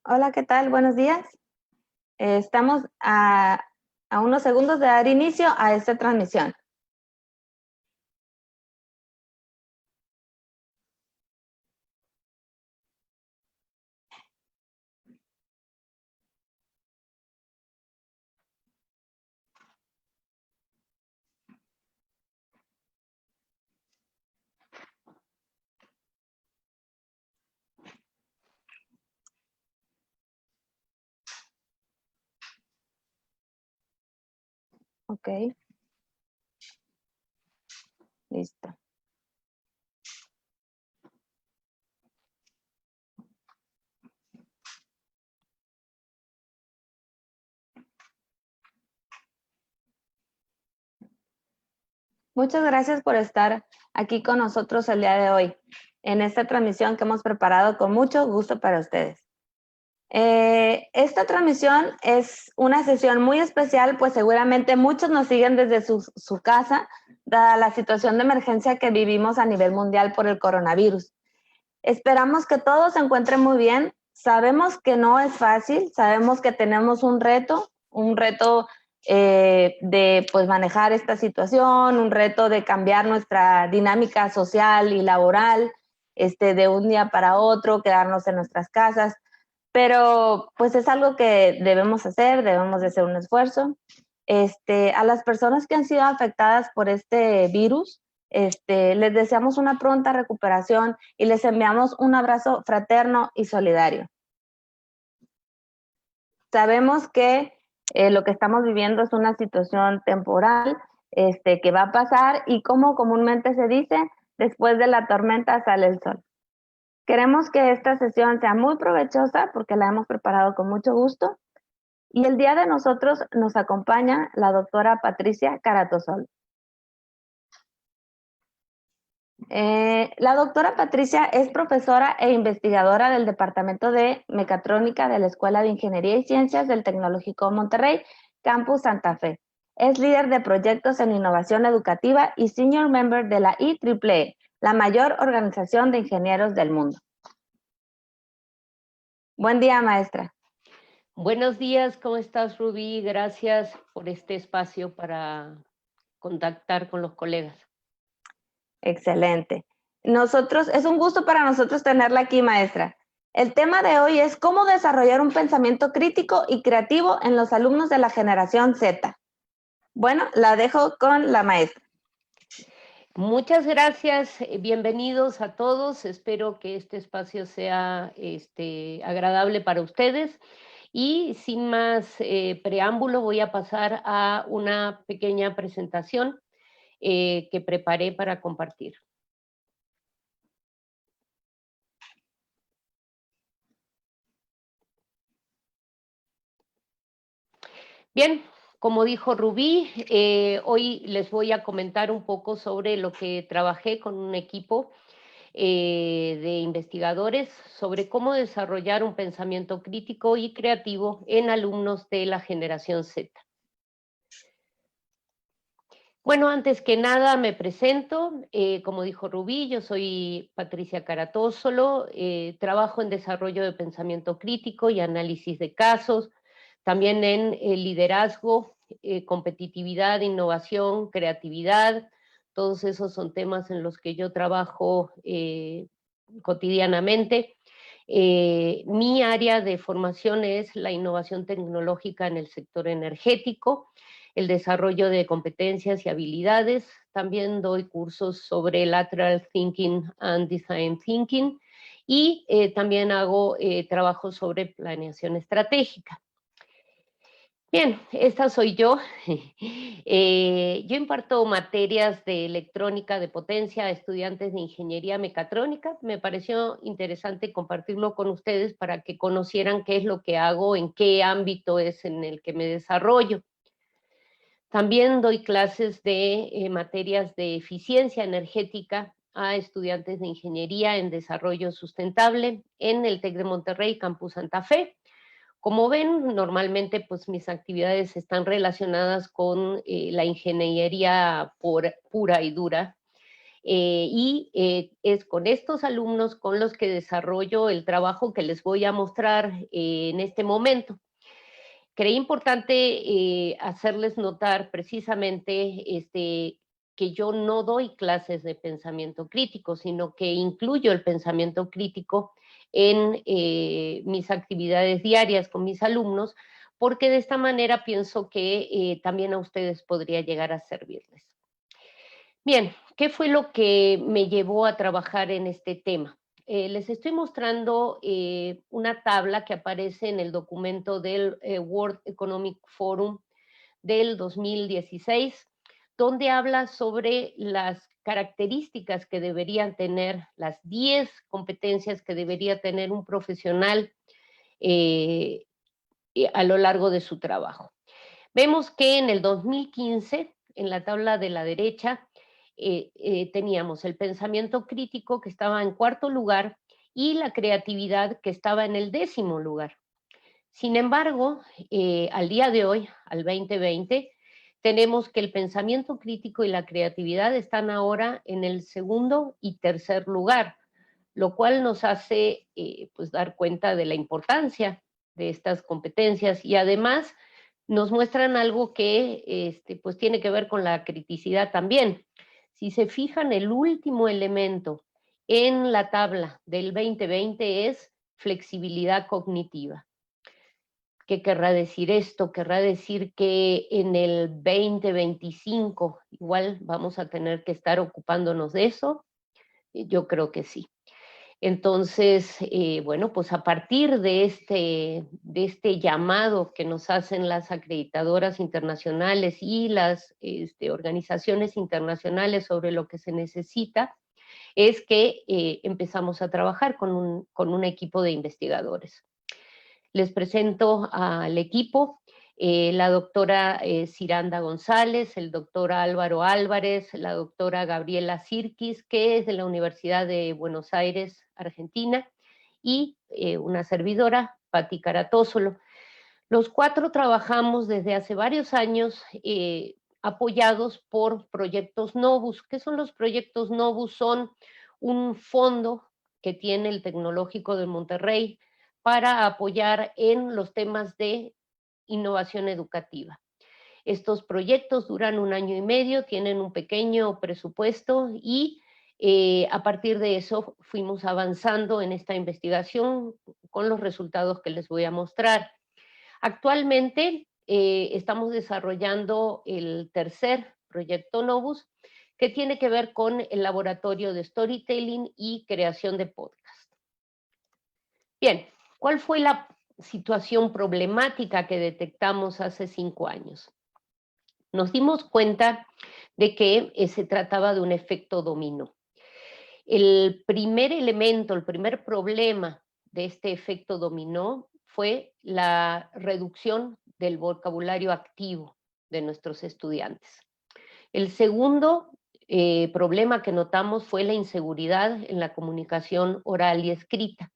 Hola, ¿qué tal? Buenos días. Estamos a unos segundos de dar inicio a esta transmisión. Ok, listo. Muchas gracias por estar aquí con nosotros el día de hoy, en esta transmisión que hemos preparado con mucho gusto para ustedes. Esta transmisión es una sesión muy especial, pues seguramente muchos nos siguen desde su casa, dada la situación de emergencia que vivimos a nivel mundial por el coronavirus. Esperamos que todos se encuentren muy bien. Sabemos que no es fácil, sabemos que tenemos un reto de pues manejar esta situación, un reto de cambiar nuestra dinámica social y laboral, de un día para otro, quedarnos en nuestras casas, pero pues es algo que debemos hacer, debemos de hacer un esfuerzo. A las personas que han sido afectadas por este virus, les deseamos una pronta recuperación y les enviamos un abrazo fraterno y solidario. Sabemos que lo que estamos viviendo es una situación temporal, que va a pasar y como comúnmente se dice, después de la tormenta sale el sol. Queremos que esta sesión sea muy provechosa porque la hemos preparado con mucho gusto y el día de nosotros nos acompaña la doctora Patricia Caratosol. La doctora Patricia es profesora e investigadora del Departamento de Mecatrónica de la Escuela de Ingeniería y Ciencias del Tecnológico Monterrey, Campus Santa Fe. Es líder de proyectos en innovación educativa y senior member de la IEEE, la mayor organización de ingenieros del mundo. Buen día, maestra. Buenos días, ¿cómo estás, Rubí? Gracias por este espacio para contactar con los colegas. Excelente. Es un gusto para nosotros tenerla aquí, maestra. El tema de hoy es cómo desarrollar un pensamiento crítico y creativo en los alumnos de la generación Z. Bueno, la dejo con la maestra. Muchas gracias, bienvenidos a todos. Espero que este espacio sea agradable para ustedes. Y sin más preámbulo, voy a pasar a una pequeña presentación que preparé para compartir. Bien, como dijo Rubí, hoy les voy a comentar un poco sobre lo que trabajé con un equipo de investigadores sobre cómo desarrollar un pensamiento crítico y creativo en alumnos de la generación Z. Bueno, antes que nada me presento, como dijo Rubí, yo soy Patricia Caratósolo, trabajo en desarrollo de pensamiento crítico y análisis de casos, también en liderazgo, competitividad, innovación, creatividad, todos esos son temas en los que yo trabajo cotidianamente. Mi área de formación es la innovación tecnológica en el sector energético, el desarrollo de competencias y habilidades. También doy cursos sobre lateral thinking and design thinking y también hago trabajos sobre planeación estratégica. Bien, esta soy yo. Yo imparto materias de electrónica de potencia a estudiantes de ingeniería mecatrónica. Me pareció interesante compartirlo con ustedes para que conocieran qué es lo que hago, en qué ámbito es en el que me desarrollo. También doy clases de materias de eficiencia energética a estudiantes de ingeniería en desarrollo sustentable en el TEC de Monterrey, Campus Santa Fe. Como ven, normalmente pues mis actividades están relacionadas con la ingeniería pura y dura. Es con estos alumnos con los que desarrollo el trabajo que les voy a mostrar en este momento. Creí importante hacerles notar precisamente que yo no doy clases de pensamiento crítico, sino que incluyo el pensamiento crítico en mis actividades diarias con mis alumnos, porque de esta manera pienso que también a ustedes podría llegar a servirles. Bien, ¿qué fue lo que me llevó a trabajar en este tema? Les estoy mostrando una tabla que aparece en el documento del World Economic Forum del 2016, donde habla sobre las características que deberían tener, las 10 competencias que debería tener un profesional eh, a lo largo de su trabajo. Vemos que en el 2015, en la tabla de la derecha, teníamos el pensamiento crítico que estaba en cuarto lugar y la creatividad que estaba en el 10º lugar. Sin embargo, al día de hoy, al 2020, tenemos que el pensamiento crítico y la creatividad están ahora en el 2º y 3er lugar, lo cual nos hace pues dar cuenta de la importancia de estas competencias y además nos muestran algo que pues tiene que ver con la criticidad también. Si se fijan, el último elemento en la tabla del 2020 es flexibilidad cognitiva. ¿Qué querrá decir esto? Querrá decir que en el 2025 igual vamos a tener que estar ocupándonos de eso. Yo creo que sí. Entonces, bueno, pues a partir de este llamado que nos hacen las acreditadoras internacionales y las organizaciones internacionales sobre lo que se necesita, es que empezamos a trabajar con un equipo de investigadores. Les presento al equipo, la doctora Ciranda González, el doctor Álvaro Álvarez, la doctora Gabriela Sirkis, que es de la Universidad de Buenos Aires, Argentina, y una servidora, Patti Caratósolo. Los 4 trabajamos desde hace varios años apoyados por proyectos Novus. ¿Qué son los proyectos Novus? Son un fondo que tiene el Tecnológico de Monterrey para apoyar en los temas de innovación educativa. Estos proyectos duran 1 año y medio, tienen un pequeño presupuesto y a partir de eso fuimos avanzando en esta investigación con los resultados que les voy a mostrar. Actualmente estamos desarrollando el tercer proyecto Novus, que tiene que ver con el laboratorio de storytelling y creación de podcast. Bien, ¿cuál fue la situación problemática que detectamos hace 5 años? Nos dimos cuenta de que se trataba de un efecto dominó. El primer elemento, el primer problema de este efecto dominó fue la reducción del vocabulario activo de nuestros estudiantes. El segundo problema que notamos fue la inseguridad en la comunicación oral y escrita.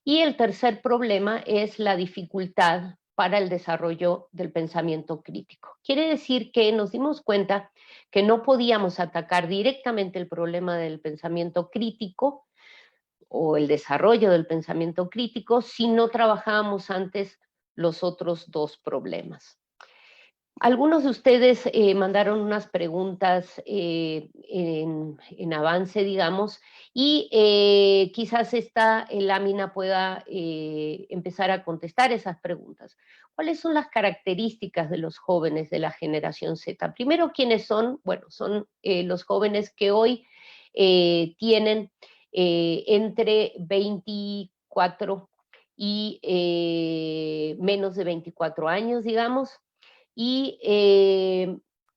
Y el tercer problema es la dificultad para el desarrollo del pensamiento crítico. Quiere decir que nos dimos cuenta que no podíamos atacar directamente el problema del pensamiento crítico o el desarrollo del pensamiento crítico si no trabajábamos antes los otros 2 problemas. Algunos de ustedes mandaron unas preguntas en avance, digamos, y quizás esta lámina pueda empezar a contestar esas preguntas. ¿Cuáles son las características de los jóvenes de la generación Z? Primero, ¿quiénes son? Bueno, son los jóvenes que hoy tienen entre 24 y menos de 24 años, digamos, y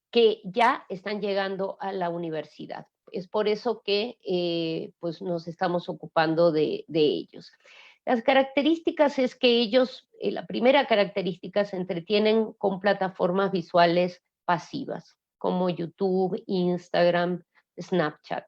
que ya están llegando a la universidad. Es por eso que pues nos estamos ocupando de ellos. Las características es que ellos, la primera característica, se entretienen con plataformas visuales pasivas, como YouTube, Instagram, Snapchat.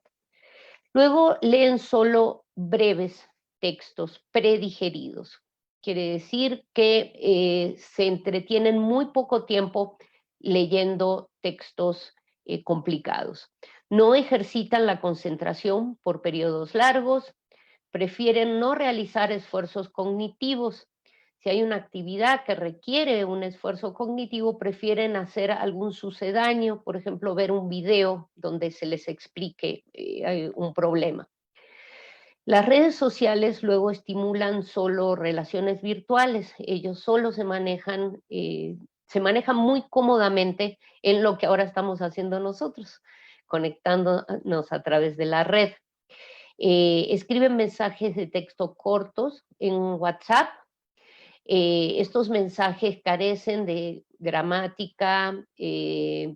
Luego leen solo breves textos predigeridos. Quiere decir que se entretienen muy poco tiempo leyendo textos complicados. no ejercitan la concentración por periodos largos, prefieren no realizar esfuerzos cognitivos. Si hay una actividad que requiere un esfuerzo cognitivo, prefieren hacer algún sucedáneo, por ejemplo, ver un video donde se les explique un problema. Las redes sociales luego estimulan solo relaciones virtuales, ellos solo se manejan muy cómodamente en lo que ahora estamos haciendo nosotros, conectándonos a través de la red. Escriben mensajes de texto cortos en WhatsApp. Estos mensajes carecen de gramática, de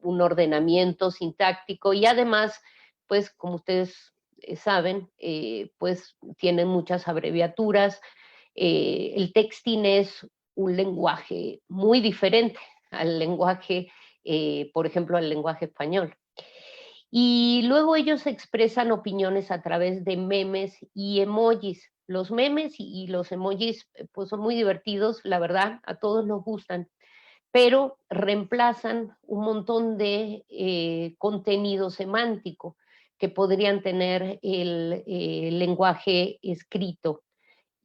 un ordenamiento sintáctico y además, pues como ustedes saben, pues tienen muchas abreviaturas. El texting es un lenguaje muy diferente al lenguaje, por ejemplo, al lenguaje español. Y luego ellos expresan opiniones a través de memes y emojis. Los memes y los emojis pues son muy divertidos, la verdad, a todos nos gustan, pero reemplazan un montón de contenido semántico que podrían tener el lenguaje escrito.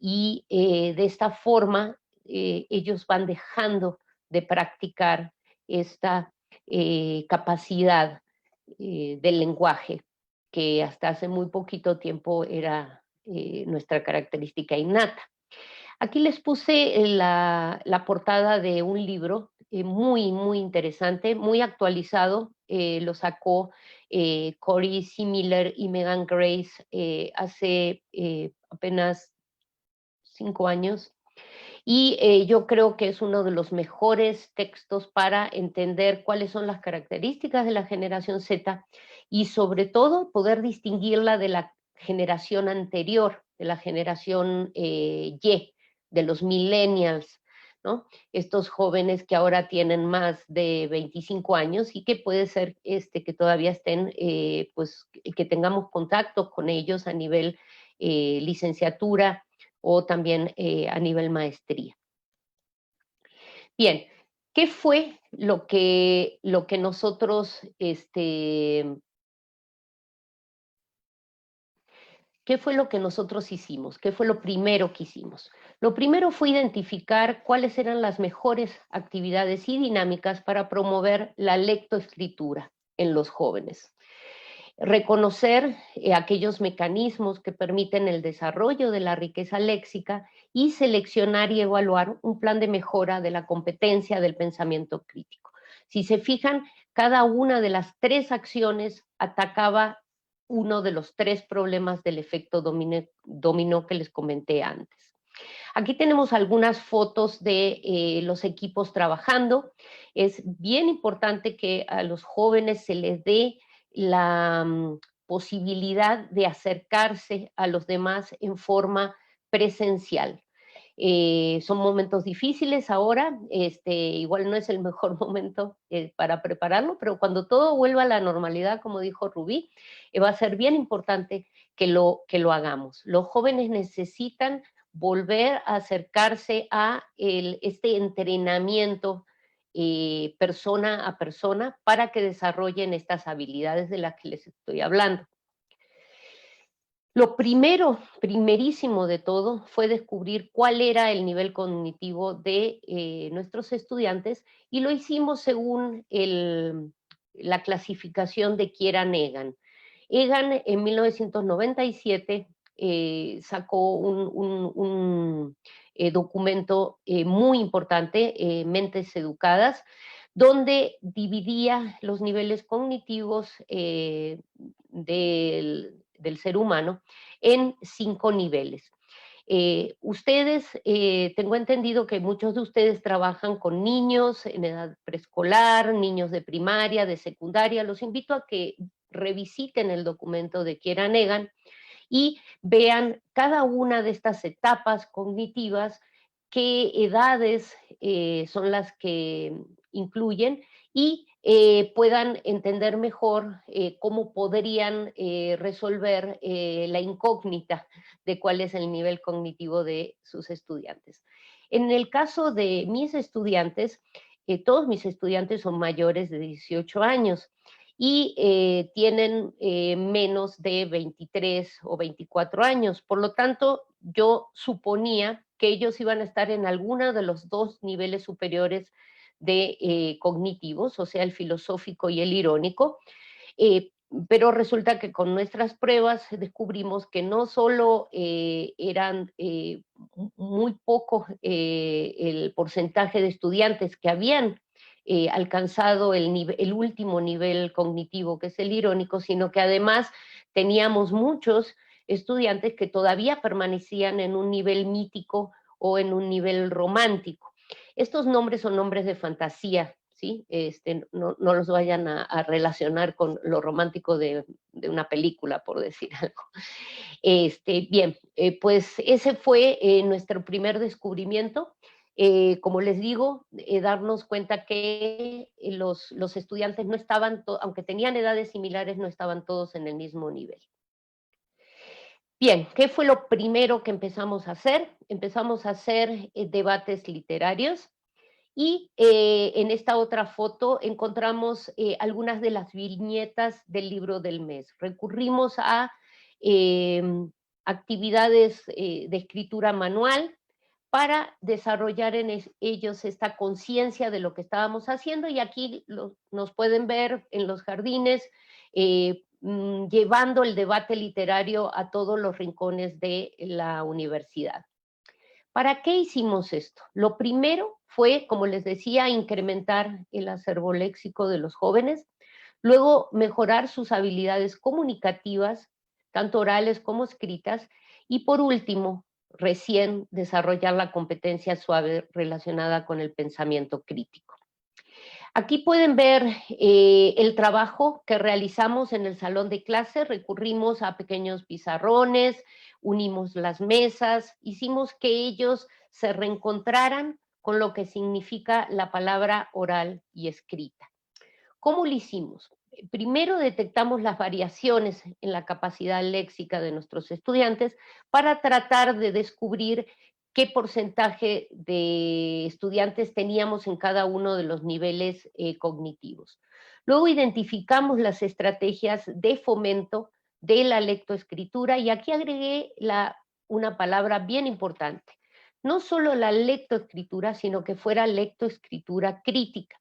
Y de esta forma ellos van dejando de practicar esta capacidad del lenguaje, que hasta hace muy poquito tiempo era nuestra característica innata. Aquí les puse la portada de un libro muy, muy interesante, muy actualizado. Lo sacó Cory C. Miller y Megan Grace hace apenas 5 años. Y yo creo que es uno de los mejores textos para entender cuáles son las características de la generación Z y sobre todo poder distinguirla de la generación anterior, de la generación Y, de los millennials, ¿no? Estos jóvenes que ahora tienen más de 25 años y que puede ser que todavía estén, pues que tengamos contacto con ellos a nivel licenciatura o también a nivel maestría. Bien, ¿qué fue lo que nosotros, qué fue lo que nosotros hicimos? ¿Qué fue lo primero que hicimos? Lo primero fue identificar cuáles eran las mejores actividades y dinámicas para promover la lectoescritura en los jóvenes. Reconocer aquellos mecanismos que permiten el desarrollo de la riqueza léxica y seleccionar y evaluar un plan de mejora de la competencia del pensamiento crítico. Si se fijan, cada una de las 3 acciones atacaba uno de los 3 problemas del efecto dominó que les comenté antes. Aquí tenemos algunas fotos de los equipos trabajando. Es bien importante que a los jóvenes se les dé la posibilidad de acercarse a los demás en forma presencial. Son momentos difíciles ahora, igual no es el mejor momento para prepararlo, pero cuando todo vuelva a la normalidad, como dijo Rubí, va a ser bien importante que lo hagamos. Los jóvenes necesitan volver a acercarse a este entrenamiento persona a persona para que desarrollen estas habilidades de las que les estoy hablando. Lo primerísimo de todo fue descubrir cuál era el nivel cognitivo de nuestros estudiantes y lo hicimos según la clasificación de Kieran Egan. Egan en 1997 sacó un documento muy importante, Mentes Educadas, donde dividía los niveles cognitivos del ser humano en 5 niveles. Ustedes, tengo entendido que muchos de ustedes trabajan con niños en edad preescolar, niños de primaria, de secundaria. Los invito a que revisiten el documento de Kieran Egan y vean cada una de estas etapas cognitivas, qué edades son las que incluyen y puedan entender mejor cómo podrían resolver la incógnita de cuál es el nivel cognitivo de sus estudiantes. En el caso de mis estudiantes, todos mis estudiantes son mayores de 18 años y tienen menos de 23 o 24 años. Por lo tanto, yo suponía que ellos iban a estar en alguno de los dos niveles superiores de cognitivos, o sea, el filosófico y el irónico, pero resulta que con nuestras pruebas descubrimos que no solo eran muy pocos el porcentaje de estudiantes que habían alcanzado el último nivel cognitivo, que es el irónico, sino que además teníamos muchos estudiantes que todavía permanecían en un nivel mítico o en un nivel romántico. Estos nombres son nombres de fantasía, ¿sí? No los vayan a relacionar con lo romántico de una película, por decir algo. Bien, pues ese fue nuestro primer descubrimiento. Como les digo, darnos cuenta que los estudiantes no estaban, aunque tenían edades similares, no estaban todos en el mismo nivel. Bien, ¿qué fue lo primero que empezamos a hacer? Empezamos a hacer debates literarios y en esta otra foto encontramos algunas de las viñetas del libro del mes. Recurrimos a actividades de escritura manual para desarrollar en ellos esta conciencia de lo que estábamos haciendo, y aquí nos pueden ver en los jardines llevando el debate literario a todos los rincones de la universidad. ¿Para qué hicimos esto? Lo primero fue, como les decía, incrementar el acervo léxico de los jóvenes, luego mejorar sus habilidades comunicativas, tanto orales como escritas, y por último, recién desarrollar la competencia suave relacionada con el pensamiento crítico. Aquí pueden ver el trabajo que realizamos en el salón de clase. Recurrimos a pequeños pizarrones, unimos las mesas, hicimos que ellos se reencontraran con lo que significa la palabra oral y escrita. ¿Cómo lo hicimos? Primero detectamos las variaciones en la capacidad léxica de nuestros estudiantes para tratar de descubrir qué porcentaje de estudiantes teníamos en cada uno de los niveles cognitivos. Luego identificamos las estrategias de fomento de la lectoescritura, y aquí agregué una palabra bien importante. No solo la lectoescritura, sino que fuera lectoescritura crítica.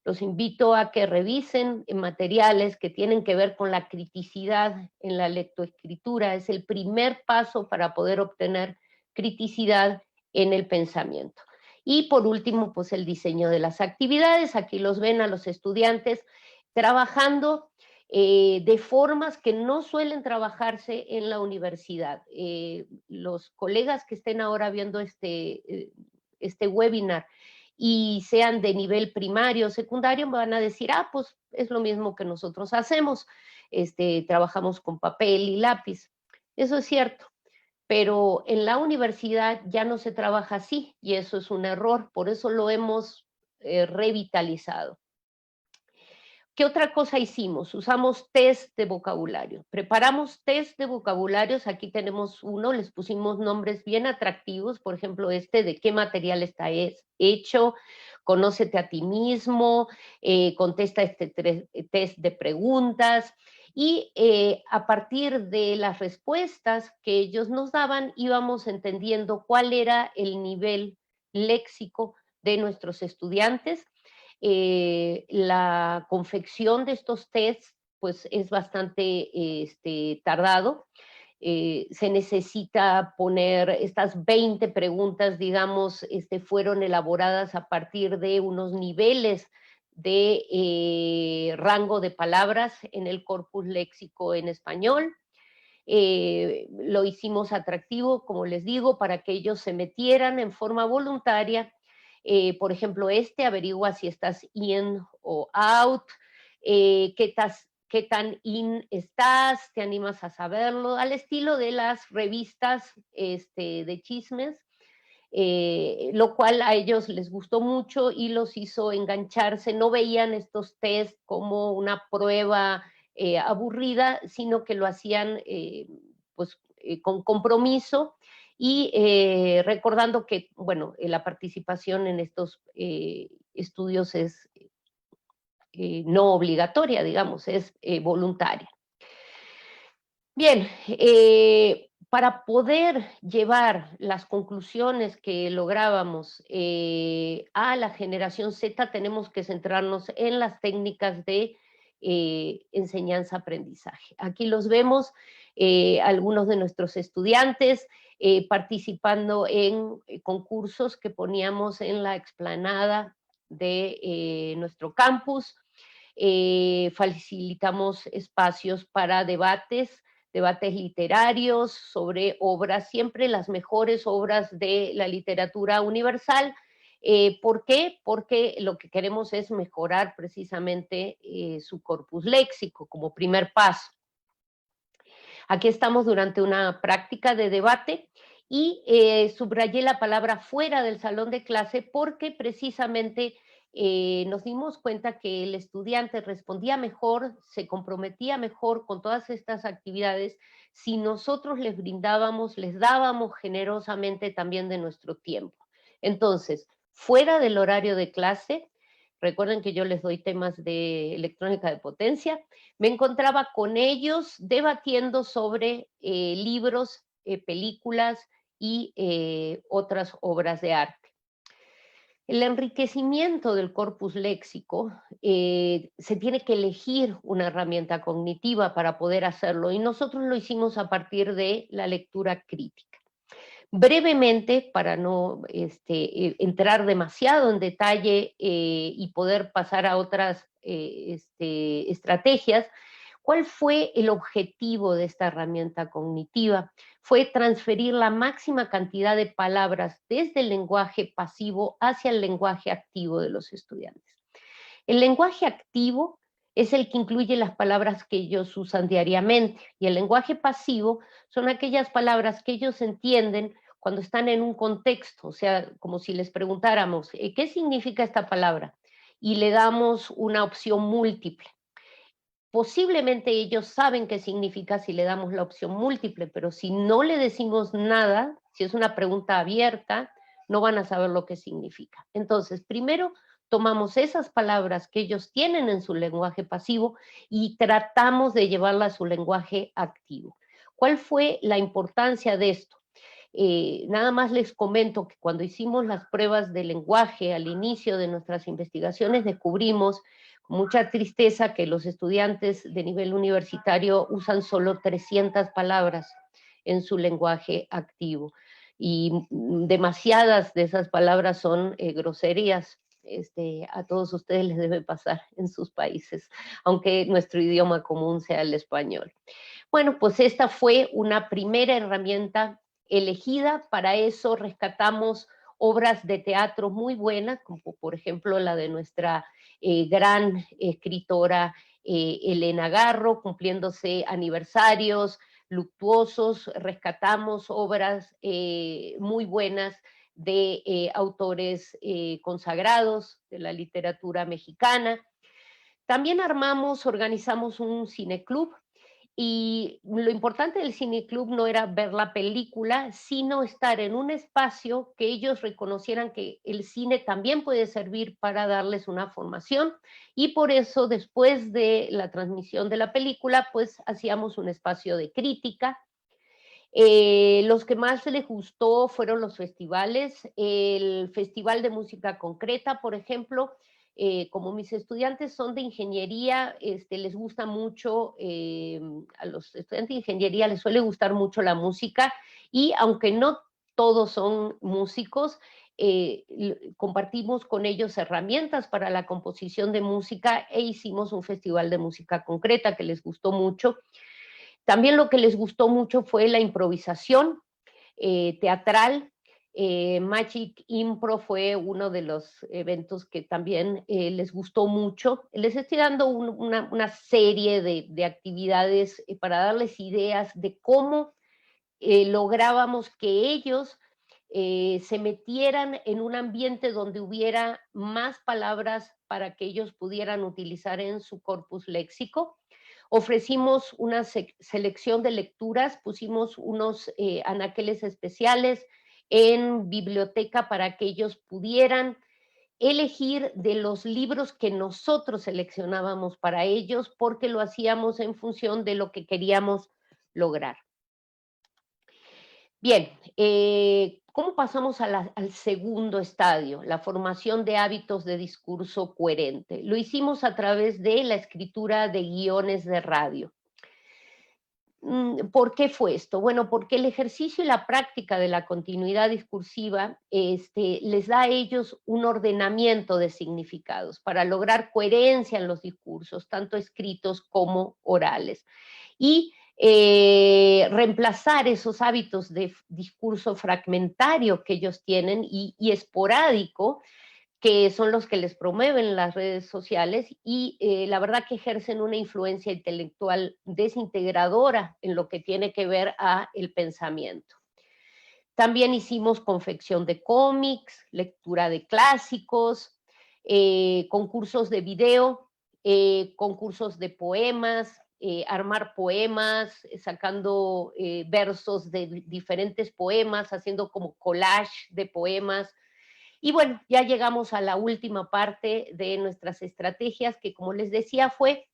Los invito a que revisen materiales que tienen que ver con la criticidad en la lectoescritura. Es el primer paso para poder obtener criticidad en el pensamiento. Y por último, pues el diseño de las actividades. Aquí los ven a los estudiantes trabajando de formas que no suelen trabajarse en la universidad. Los colegas que estén ahora viendo este webinar y sean de nivel primario o secundario, me van a decir, pues es lo mismo que nosotros hacemos, trabajamos con papel y lápiz. Eso es cierto, pero en la universidad ya no se trabaja así, y eso es un error, por eso lo hemos revitalizado. ¿Qué otra cosa hicimos? Usamos test de vocabulario. Preparamos test de vocabularios. Aquí tenemos uno, les pusimos nombres bien atractivos. Por ejemplo, de qué material está hecho, conócete a ti mismo, contesta test de preguntas. Y a partir de las respuestas que ellos nos daban, íbamos entendiendo cuál era el nivel léxico de nuestros estudiantes. La confección de estos tests pues es bastante tardado. Se necesita poner estas 20 preguntas, digamos, fueron elaboradas a partir de unos niveles de rango de palabras en el corpus léxico en español. Lo hicimos atractivo, como les digo, para que ellos se metieran en forma voluntaria. Por ejemplo, averigua si estás in o out, qué tan in estás, te animas a saberlo, al estilo de las revistas de chismes, lo cual a ellos les gustó mucho y los hizo engancharse. No veían estos test como una prueba aburrida, sino que lo hacían con compromiso, y recordando que, bueno, la participación en estos estudios es no obligatoria, digamos, es voluntaria. Bien, para poder llevar las conclusiones que lográbamos a la generación Z, tenemos que centrarnos en las técnicas de enseñanza-aprendizaje. Aquí los vemos, algunos de nuestros estudiantes participando en concursos que poníamos en la explanada de nuestro campus. Facilitamos espacios para debates literarios sobre obras, siempre las mejores obras de la literatura universal. ¿Por qué? Porque lo que queremos es mejorar precisamente su corpus léxico como primer paso. Aquí estamos durante una práctica de debate y subrayé la palabra fuera del salón de clase porque precisamente nos dimos cuenta que el estudiante respondía mejor, se comprometía mejor con todas estas actividades si nosotros les brindábamos, les dábamos generosamente también de nuestro tiempo. Entonces, fuera del horario de clase, recuerden que yo les doy temas de electrónica de potencia, me encontraba con ellos debatiendo sobre libros, películas y otras obras de arte. El enriquecimiento del corpus léxico, se tiene que elegir una herramienta cognitiva para poder hacerlo y nosotros lo hicimos a partir de la lectura crítica. Brevemente, para no entrar demasiado en detalle y poder pasar a otras estrategias, ¿cuál fue el objetivo de esta herramienta cognitiva? Fue transferir la máxima cantidad de palabras desde el lenguaje pasivo hacia el lenguaje activo de los estudiantes. El lenguaje activo es el que incluye las palabras que ellos usan diariamente y el lenguaje pasivo son aquellas palabras que ellos entienden cuando están en un contexto, o sea, como si les preguntáramos, ¿qué significa esta palabra? Y le damos una opción múltiple. Posiblemente ellos saben qué significa si le damos la opción múltiple, pero si no le decimos nada, si es una pregunta abierta, no van a saber lo que significa. Entonces, primero tomamos esas palabras que ellos tienen en su lenguaje pasivo y tratamos de llevarlas a su lenguaje activo. ¿Cuál fue la importancia de esto? Nada más les comento que cuando hicimos las pruebas de lenguaje al inicio de nuestras investigaciones descubrimos con mucha tristeza que los estudiantes de nivel universitario usan solo 300 palabras en su lenguaje activo y demasiadas de esas palabras son groserías. A todos ustedes les debe pasar en sus países, aunque nuestro idioma común sea el español. Bueno, pues esta fue una primera herramienta elegida. Para eso rescatamos obras de teatro muy buenas, como por ejemplo la de nuestra gran escritora Elena Garro, cumpliéndose aniversarios luctuosos, rescatamos obras muy buenas de autores consagrados de la literatura mexicana. También organizamos un cineclub. Y lo importante del cineclub no era ver la película, sino estar en un espacio que ellos reconocieran que el cine también puede servir para darles una formación. Y por eso, después de la transmisión de la película, pues hacíamos un espacio de crítica. Los que más les gustó fueron los festivales. El Festival de Música Concreta, por ejemplo, como mis estudiantes son de ingeniería, les gusta mucho, a los estudiantes de ingeniería les suele gustar mucho la música y aunque no todos son músicos, compartimos con ellos herramientas para la composición de música e hicimos un festival de música concreta que les gustó mucho. También lo que les gustó mucho fue la improvisación teatral. Magic Impro fue uno de los eventos que también les gustó mucho. Les estoy dando una serie de actividades para darles ideas de cómo lográbamos que ellos se metieran en un ambiente donde hubiera más palabras para que ellos pudieran utilizar en su corpus léxico. Ofrecimos una selección de lecturas, pusimos unos anaqueles especiales en biblioteca para que ellos pudieran elegir de los libros que nosotros seleccionábamos para ellos, porque lo hacíamos en función de lo que queríamos lograr. Bien, ¿cómo pasamos al segundo estadio? La formación de hábitos de discurso coherente. Lo hicimos a través de la escritura de guiones de radio. ¿Por qué fue esto? Bueno, porque el ejercicio y la práctica de la continuidad discursiva les da a ellos un ordenamiento de significados para lograr coherencia en los discursos, tanto escritos como orales. Y reemplazar esos hábitos de discurso fragmentario que ellos tienen y esporádico, que son los que les promueven las redes sociales y la verdad que ejercen una influencia intelectual desintegradora en lo que tiene que ver a el pensamiento. También hicimos confección de cómics, lectura de clásicos, concursos de video, concursos de poemas, armar poemas, sacando versos de diferentes poemas, haciendo como collage de poemas. Y bueno, ya llegamos a la última parte de nuestras estrategias, que como les decía fue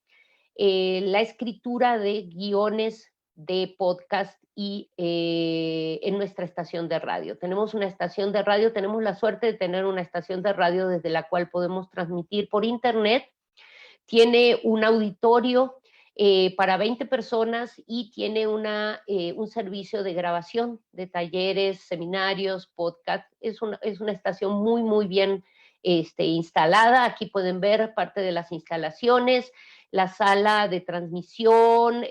la escritura de guiones de podcast y en nuestra estación de radio. Tenemos una estación de radio, tenemos la suerte de tener una estación de radio desde la cual podemos transmitir por internet. Tiene un auditorio para 20 personas y tiene un servicio de grabación de talleres, seminarios, podcast. Es una estación muy, muy bien instalada. Aquí pueden ver parte de las instalaciones, la sala de transmisión,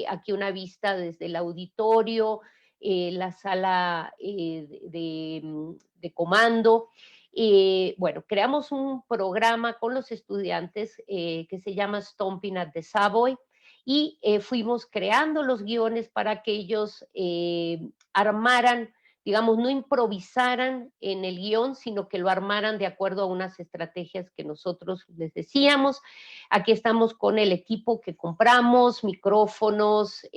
aquí una vista desde el auditorio, la sala de comando. Bueno, creamos un programa con los estudiantes que se llama Stomping at the Savoy y fuimos creando los guiones para que ellos armaran, digamos, no improvisaran en el guión, sino que lo armaran de acuerdo a unas estrategias que nosotros les decíamos. Aquí estamos con el equipo que compramos, micrófonos,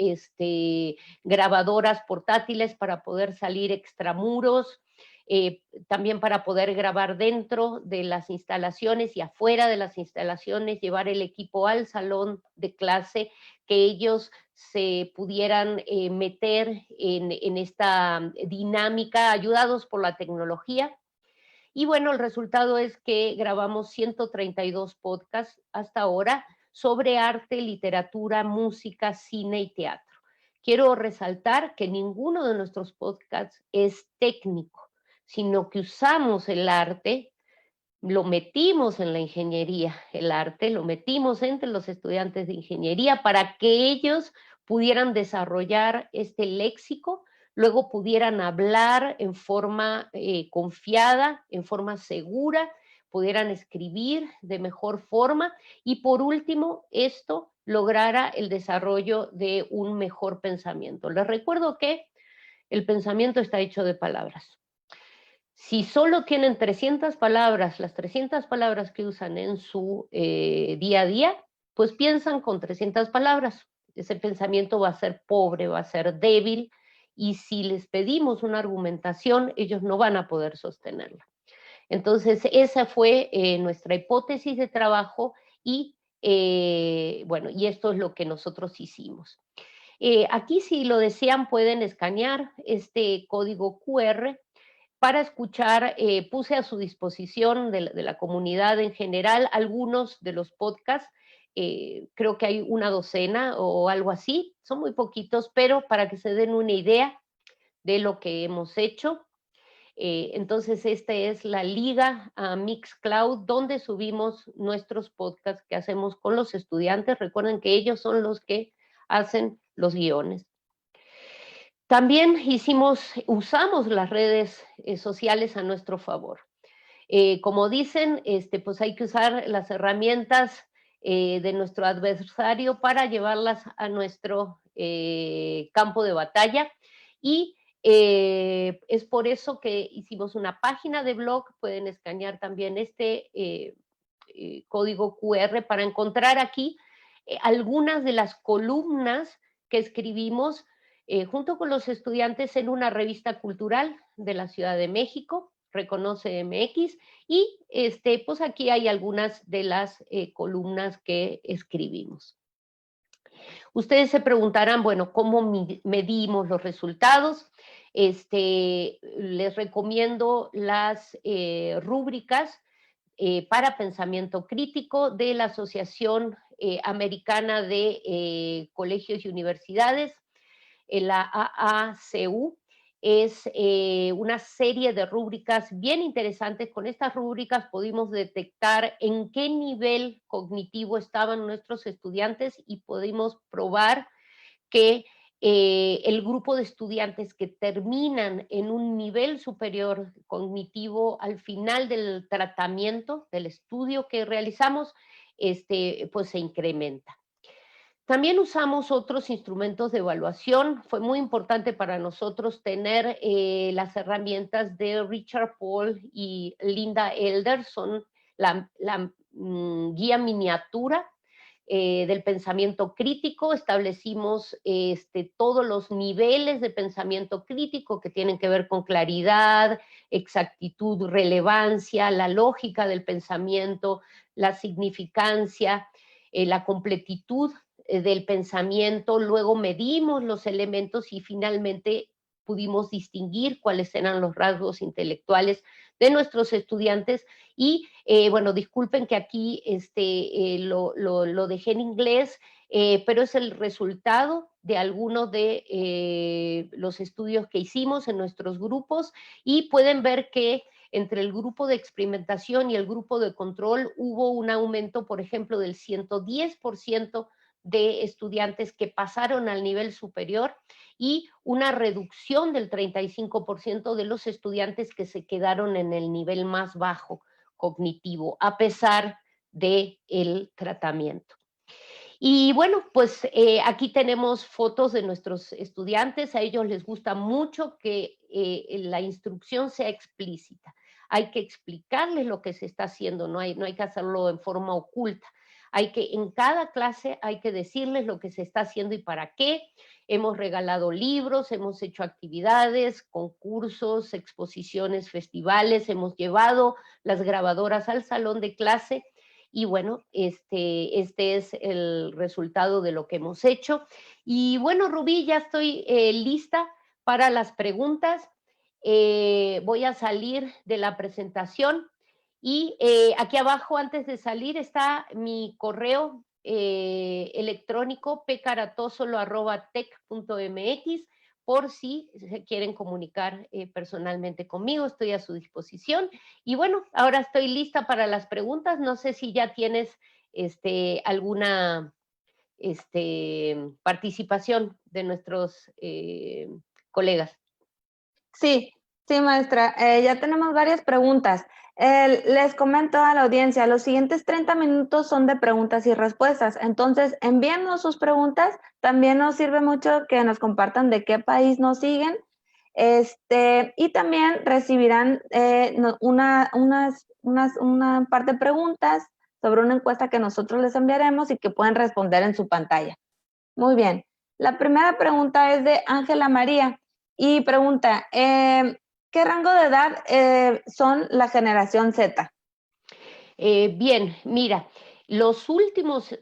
grabadoras portátiles para poder salir extramuros, también para poder grabar dentro de las instalaciones y afuera de las instalaciones, llevar el equipo al salón de clase, que ellos se pudieran meter en esta dinámica, ayudados por la tecnología. Y bueno, el resultado es que grabamos 132 podcasts hasta ahora sobre arte, literatura, música, cine y teatro. Quiero resaltar que ninguno de nuestros podcasts es técnico, sino que usamos el arte, lo metimos en la ingeniería, el arte, lo metimos entre los estudiantes de ingeniería para que ellos pudieran desarrollar este léxico, luego pudieran hablar en forma confiada, en forma segura, pudieran escribir de mejor forma y por último esto lograra el desarrollo de un mejor pensamiento. Les recuerdo que el pensamiento está hecho de palabras. Si solo tienen 300 palabras, las 300 palabras que usan en su día a día, pues piensan con 300 palabras. Ese pensamiento va a ser pobre, va a ser débil, y si les pedimos una argumentación, ellos no van a poder sostenerla. Entonces, esa fue nuestra hipótesis de trabajo y, bueno, y esto es lo que nosotros hicimos. Aquí, si lo desean, pueden escanear este código QR. Para escuchar, puse a su disposición de la comunidad en general algunos de los podcasts, creo que hay una docena o algo así, son muy poquitos, pero para que se den una idea de lo que hemos hecho. Entonces, esta es la liga a Mixcloud, donde subimos nuestros podcasts que hacemos con los estudiantes. Recuerden que ellos son los que hacen los guiones. También usamos las redes sociales a nuestro favor. Como dicen, pues hay que usar las herramientas de nuestro adversario para llevarlas a nuestro campo de batalla. Y es por eso que hicimos una página de blog. Pueden escanear también este código QR para encontrar aquí algunas de las columnas que escribimos junto con los estudiantes en una revista cultural de la Ciudad de México, Reconoce MX, y pues aquí hay algunas de las columnas que escribimos. Ustedes se preguntarán, bueno, ¿cómo medimos los resultados? Les recomiendo las rúbricas para pensamiento crítico de la Asociación Americana de Colegios y Universidades, la AACU. Es una serie de rúbricas bien interesantes. Con estas rúbricas pudimos detectar en qué nivel cognitivo estaban nuestros estudiantes y pudimos probar que el grupo de estudiantes que terminan en un nivel superior cognitivo al final del tratamiento, del estudio que realizamos, pues se incrementa. También usamos otros instrumentos de evaluación. Fue muy importante para nosotros tener las herramientas de Richard Paul y Linda Elder. Son la guía miniatura del pensamiento crítico. Establecimos todos los niveles de pensamiento crítico que tienen que ver con claridad, exactitud, relevancia, la lógica del pensamiento, la significancia, la completitud del pensamiento. Luego medimos los elementos y finalmente pudimos distinguir cuáles eran los rasgos intelectuales de nuestros estudiantes. Y bueno, disculpen que aquí lo dejé en inglés, pero es el resultado de algunos de los estudios que hicimos en nuestros grupos, y pueden ver que entre el grupo de experimentación y el grupo de control hubo un aumento, por ejemplo, del 110% de estudiantes que pasaron al nivel superior, y una reducción del 35% de los estudiantes que se quedaron en el nivel más bajo cognitivo, a pesar del tratamiento. Y bueno, pues aquí tenemos fotos de nuestros estudiantes. A ellos les gusta mucho que la instrucción sea explícita. Hay que explicarles lo que se está haciendo, no hay que hacerlo en forma oculta. En cada clase hay que decirles lo que se está haciendo y para qué. Hemos regalado libros, hemos hecho actividades, concursos, exposiciones, festivales, hemos llevado las grabadoras al salón de clase. Y bueno, este es el resultado de lo que hemos hecho. Y bueno, Rubí, ya estoy lista para las preguntas. Voy a salir de la presentación. Y aquí abajo, antes de salir, está mi correo electrónico pcaratosolo@tec.mx, por si se quieren comunicar personalmente conmigo. Estoy a su disposición. Y bueno, ahora estoy lista para las preguntas. No sé si ya tienes alguna participación de nuestros colegas. Sí, sí, maestra. Ya tenemos varias preguntas. Les comento a la audiencia, los siguientes 30 minutos son de preguntas y respuestas. Entonces, envíennos sus preguntas. También nos sirve mucho que nos compartan de qué país nos siguen. Y también recibirán una parte de preguntas sobre una encuesta que nosotros les enviaremos y que pueden responder en su pantalla. Muy bien. La primera pregunta es de Ángela María y pregunta, ¿qué rango de edad son la generación Z? Bien, mira, los últimos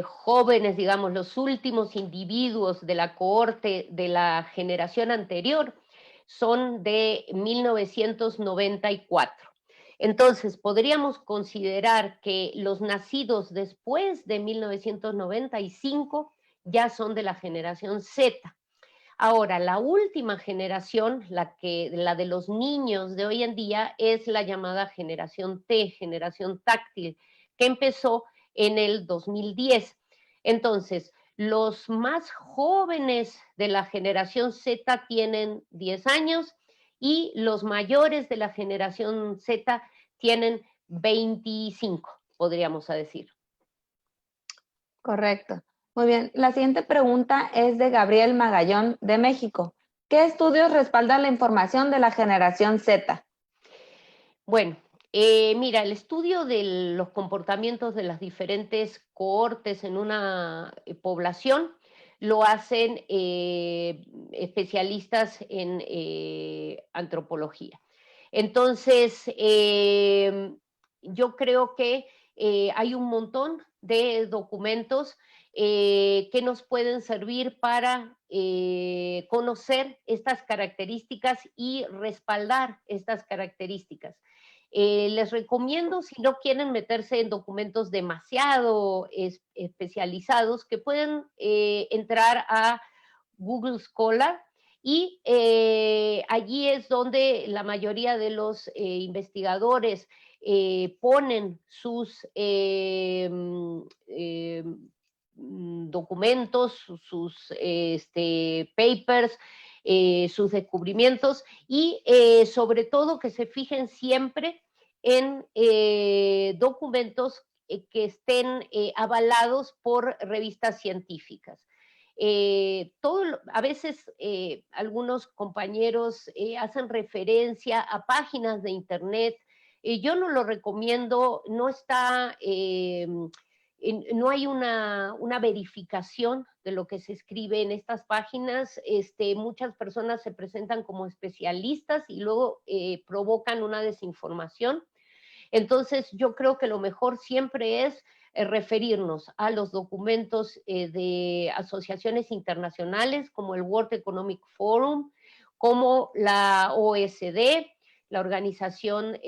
jóvenes, digamos, los últimos individuos de la cohorte de la generación anterior son de 1994. Entonces, podríamos considerar que los nacidos después de 1995 ya son de la generación Z. Ahora, la última generación, la de los niños de hoy en día, es la llamada generación T, generación táctil, que empezó en el 2010. Entonces, los más jóvenes de la generación Z tienen 10 años y los mayores de la generación Z tienen 25, podríamos decir. Correcto. Muy bien. La siguiente pregunta es de Gabriel Magallón, de México. ¿Qué estudios respaldan la información de la generación Z? Bueno, mira, el estudio de los comportamientos de las diferentes cohortes en una población lo hacen especialistas en antropología. Entonces, yo creo que hay un montón de documentos que nos pueden servir para conocer estas características y respaldar estas características. Les recomiendo, si no quieren meterse en documentos demasiado especializados, que pueden entrar a Google Scholar, y allí es donde la mayoría de los investigadores ponen sus documentos, sus papers, sus descubrimientos, y sobre todo que se fijen siempre en documentos que estén avalados por revistas científicas. A veces algunos compañeros hacen referencia a páginas de internet. Yo no lo recomiendo, no está, no hay una verificación de lo que se escribe en estas páginas. Muchas personas se presentan como especialistas y luego provocan una desinformación. Entonces, yo creo que lo mejor siempre es referirnos a los documentos de asociaciones internacionales como el World Economic Forum, como la OSD, la Organización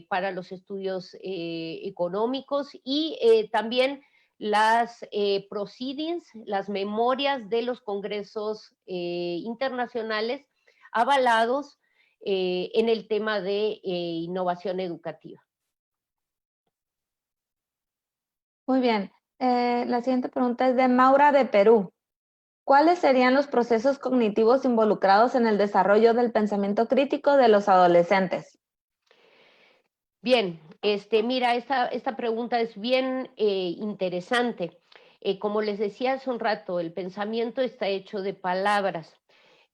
para los Estudios Económicos, y también las proceedings, las memorias de los congresos internacionales avalados en el tema de innovación educativa. Muy bien. La siguiente pregunta es de Maura de Perú. ¿Cuáles serían los procesos cognitivos involucrados en el desarrollo del pensamiento crítico de los adolescentes? Bien, mira, esta pregunta es bien interesante. Como les decía hace un rato, el pensamiento está hecho de palabras.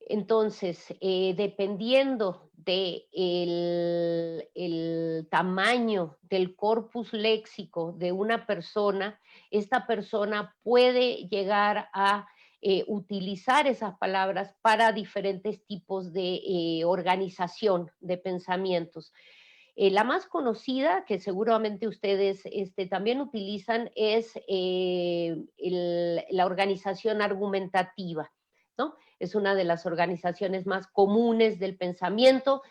Entonces, dependiendo del tamaño del corpus léxico de una persona, esta persona puede llegar a utilizar esas palabras para diferentes tipos de organización de pensamientos. La más conocida, que seguramente ustedes también utilizan, es la organización argumentativa, ¿no? Es una de las organizaciones más comunes del pensamiento,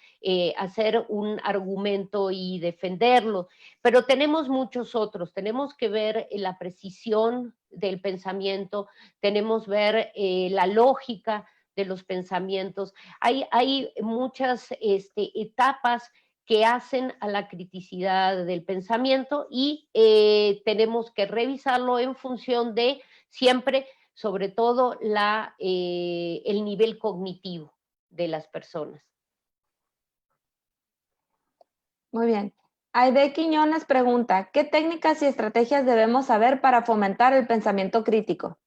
hacer un argumento y defenderlo, pero tenemos muchos otros. Tenemos que ver la precisión del pensamiento, tenemos que ver la lógica de los pensamientos. Hay muchas etapas que hacen a la criticidad del pensamiento, y tenemos que revisarlo en función de siempre, sobre todo, el nivel cognitivo de las personas. Muy bien. Aide Quiñones pregunta, ¿qué técnicas y estrategias debemos saber para fomentar el pensamiento crítico?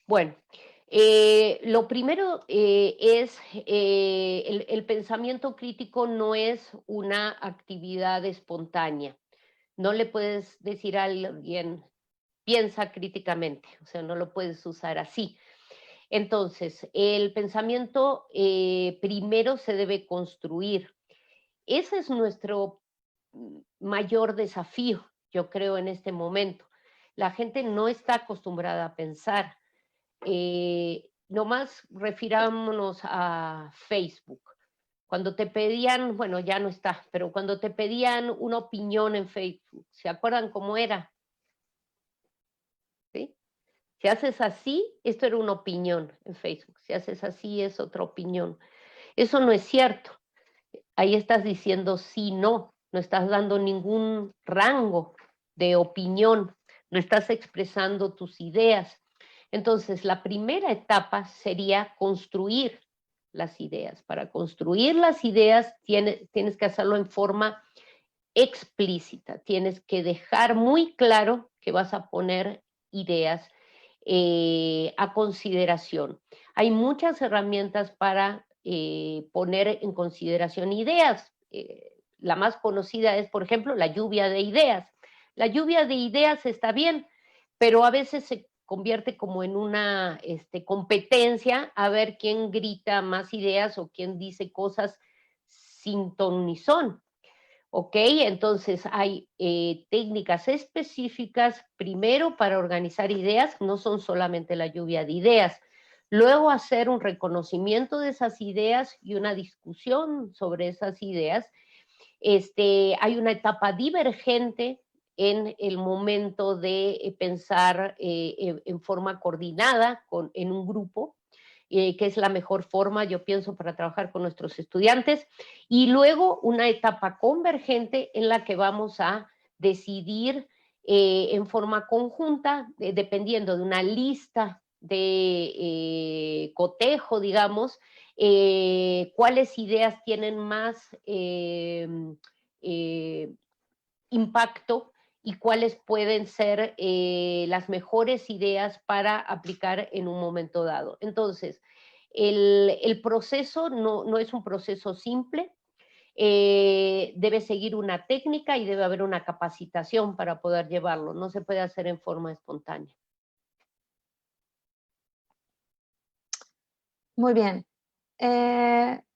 Bueno, lo primero es el pensamiento crítico no es una actividad espontánea. No le puedes decir a alguien, piensa críticamente, o sea, no lo puedes usar así. Entonces, el pensamiento primero se debe construir. Ese es nuestro mayor desafío, yo creo, en este momento. La gente no está acostumbrada a pensar. Nomás refirámonos a Facebook. Cuando te pedían, bueno, ya no está, pero cuando te pedían una opinión en Facebook, ¿se acuerdan cómo era? ¿Sí? Si haces así, esto era una opinión en Facebook. Si haces así, es otra opinión. Eso no es cierto. Ahí estás diciendo sí, no. No estás dando ningún rango de opinión. No estás expresando tus ideas. Entonces, la primera etapa sería construir las ideas. Para construir las ideas tienes que hacerlo en forma explícita. Tienes que dejar muy claro que vas a poner ideas a consideración. Hay muchas herramientas para poner en consideración ideas. La más conocida es, por ejemplo, la lluvia de ideas. La lluvia de ideas está bien, pero a veces se convierte como en una competencia a ver quién grita más ideas o quién dice cosas sin ton ni son. ¿Ok? Entonces hay técnicas específicas, primero para organizar ideas, no son solamente la lluvia de ideas, luego hacer un reconocimiento de esas ideas y una discusión sobre esas ideas. Hay una etapa divergente en el momento de pensar en forma coordinada en un grupo, que es la mejor forma, yo pienso, para trabajar con nuestros estudiantes, y luego una etapa convergente en la que vamos a decidir en forma conjunta, dependiendo de una lista de cotejo, digamos, cuáles ideas tienen más eh, impacto y cuáles pueden ser las mejores ideas para aplicar en un momento dado. Entonces, el proceso no es un proceso simple, debe seguir una técnica y debe haber una capacitación para poder llevarlo, no se puede hacer en forma espontánea. Muy bien.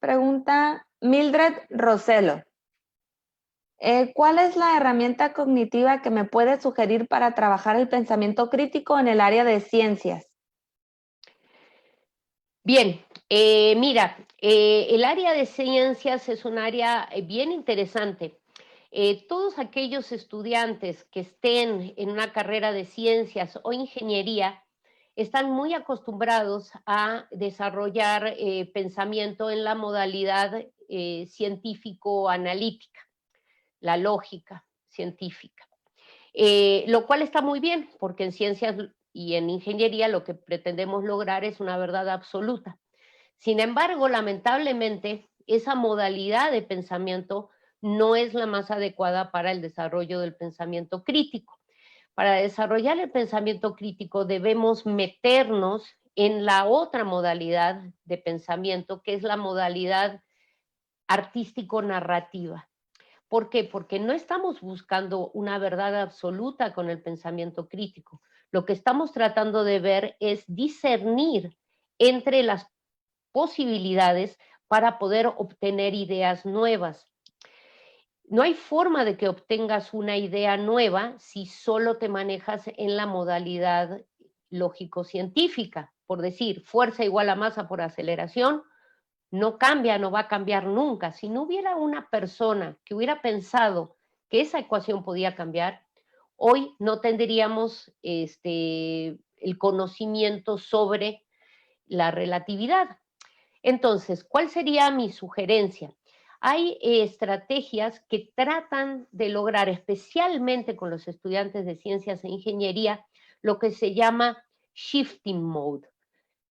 Pregunta Mildred Roselo. ¿Cuál es la herramienta cognitiva que me puede sugerir para trabajar el pensamiento crítico en el área de ciencias? Bien, mira, el área de ciencias es un área bien interesante. Todos aquellos estudiantes que estén en una carrera de ciencias o ingeniería están muy acostumbrados a desarrollar pensamiento en la modalidad científico-analítica, la lógica científica. Lo cual está muy bien, porque en ciencias y en ingeniería lo que pretendemos lograr es una verdad absoluta. Sin embargo, lamentablemente, esa modalidad de pensamiento no es la más adecuada para el desarrollo del pensamiento crítico. Para desarrollar el pensamiento crítico debemos meternos en la otra modalidad de pensamiento, que es la modalidad artístico-narrativa. ¿Por qué? Porque no estamos buscando una verdad absoluta con el pensamiento crítico. Lo que estamos tratando de ver es discernir entre las posibilidades para poder obtener ideas nuevas. No hay forma de que obtengas una idea nueva si solo te manejas en la modalidad lógico-científica. Por decir, fuerza igual a masa por aceleración, no cambia, no va a cambiar nunca. Si no hubiera una persona que hubiera pensado que esa ecuación podía cambiar, hoy no tendríamos el conocimiento sobre la relatividad. Entonces, ¿cuál sería mi sugerencia? Hay estrategias que tratan de lograr, especialmente con los estudiantes de ciencias e ingeniería, lo que se llama shifting mode.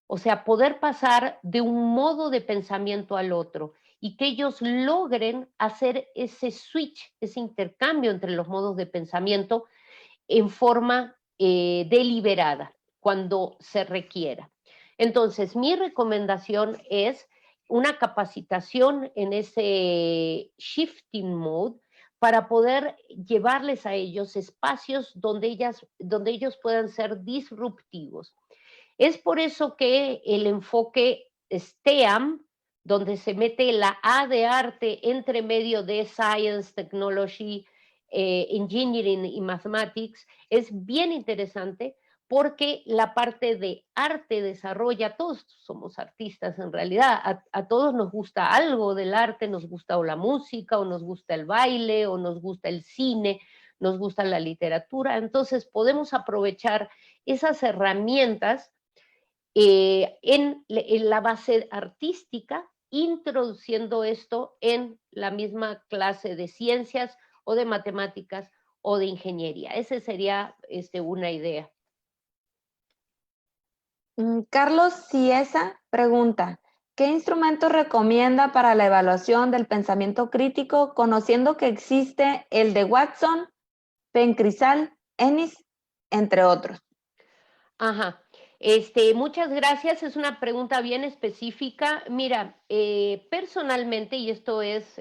O sea, poder pasar de un modo de pensamiento al otro y que ellos logren hacer ese switch, ese intercambio entre los modos de pensamiento en forma deliberada, cuando se requiera. Entonces, mi recomendación es una capacitación en ese shifting mode para poder llevarles a ellos espacios donde ellos puedan ser disruptivos. Es por eso que el enfoque STEAM, donde se mete la A de arte entre medio de Science, Technology, Engineering y Mathematics, es bien interesante porque la parte de arte desarrolla, todos somos artistas en realidad, a todos nos gusta algo del arte, nos gusta o la música, o nos gusta el baile, o nos gusta el cine, nos gusta la literatura, entonces podemos aprovechar esas herramientas en la base artística, introduciendo esto en la misma clase de ciencias o de matemáticas o de ingeniería. Esa sería una idea. Carlos Ciesa pregunta, ¿qué instrumento recomienda para la evaluación del pensamiento crítico, conociendo que existe el de Watson, Pencrisal, Ennis, entre otros? Ajá. Muchas gracias. Es una pregunta bien específica. Mira, personalmente, y esto es,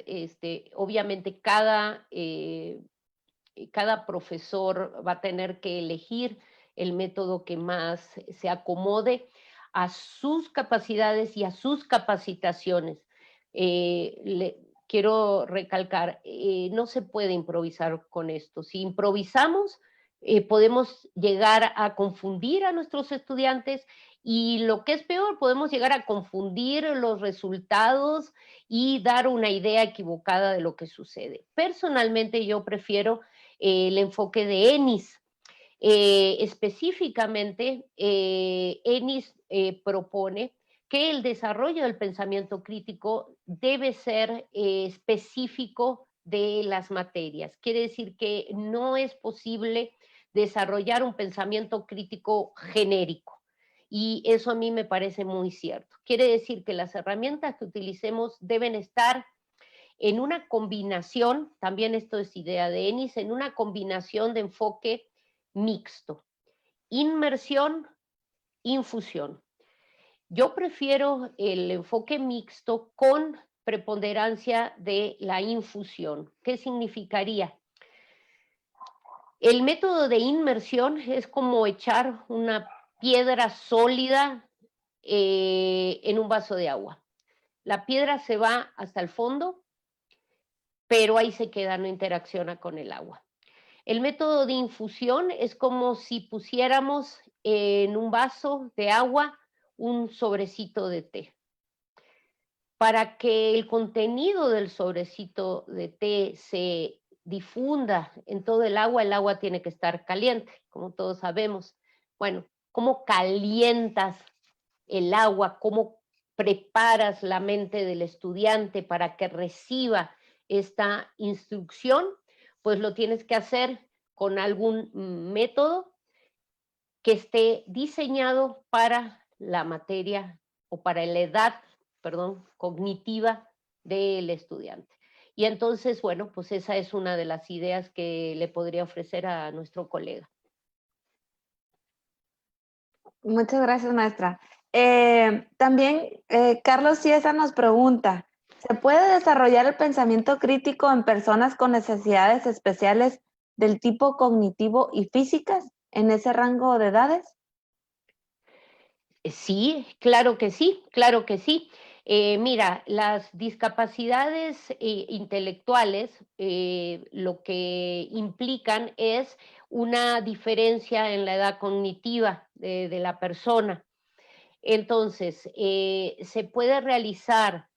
obviamente, cada profesor va a tener que elegir el método que más se acomode a sus capacidades y a sus capacitaciones. quiero recalcar, no se puede improvisar con esto. Si improvisamos, podemos llegar a confundir a nuestros estudiantes y lo que es peor, podemos llegar a confundir los resultados y dar una idea equivocada de lo que sucede. Personalmente yo prefiero el enfoque de ENIS. Específicamente, ENIS propone que el desarrollo del pensamiento crítico debe ser específico de las materias. Quiere decir que no es posible desarrollar un pensamiento crítico genérico. Y eso a mí me parece muy cierto. Quiere decir que las herramientas que utilicemos deben estar en una combinación, también esto es idea de ENIS, en una combinación de enfoque mixto, inmersión, infusión. Yo prefiero el enfoque mixto con preponderancia de la infusión. ¿Qué significaría? El método de inmersión es como echar una piedra sólida en un vaso de agua. La piedra se va hasta el fondo, pero ahí se queda, no interacciona con el agua. El método de infusión es como si pusiéramos en un vaso de agua un sobrecito de té. Para que el contenido del sobrecito de té se difunda en todo el agua tiene que estar caliente, como todos sabemos. Bueno, ¿cómo calientas el agua? ¿Cómo preparas la mente del estudiante para que reciba esta instrucción? Pues lo tienes que hacer con algún método que esté diseñado para la materia o para la edad, perdón, cognitiva del estudiante. Y entonces, bueno, pues esa es una de las ideas que le podría ofrecer a nuestro colega. Muchas gracias, maestra. También Carlos Ciesa nos pregunta, ¿se puede desarrollar el pensamiento crítico en personas con necesidades especiales del tipo cognitivo y físicas en ese rango de edades? Sí, claro que sí, claro que sí. Mira, las discapacidades intelectuales lo que implican es una diferencia en la edad cognitiva de la persona. Entonces, se puede realizar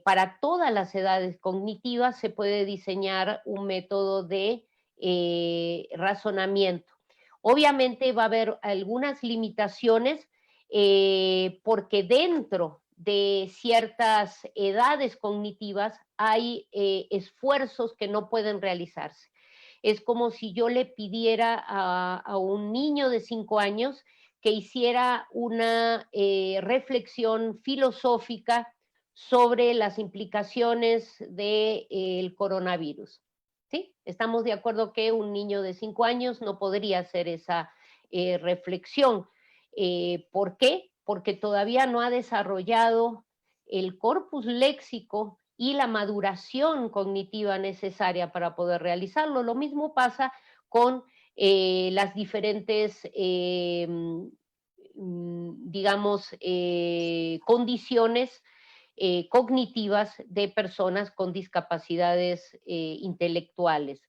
para todas las edades cognitivas, se puede diseñar un método de razonamiento. Obviamente va a haber algunas limitaciones porque dentro de ciertas edades cognitivas hay esfuerzos que no pueden realizarse. Es como si yo le pidiera a un niño de 5 años que hiciera una reflexión filosófica sobre las implicaciones del coronavirus. ¿Sí? Estamos de acuerdo que un niño de 5 años no podría hacer esa reflexión. ¿Por qué? Porque todavía no ha desarrollado el corpus léxico y la maduración cognitiva necesaria para poder realizarlo. Lo mismo pasa con las diferentes, digamos, condiciones cognitivas de personas con discapacidades intelectuales.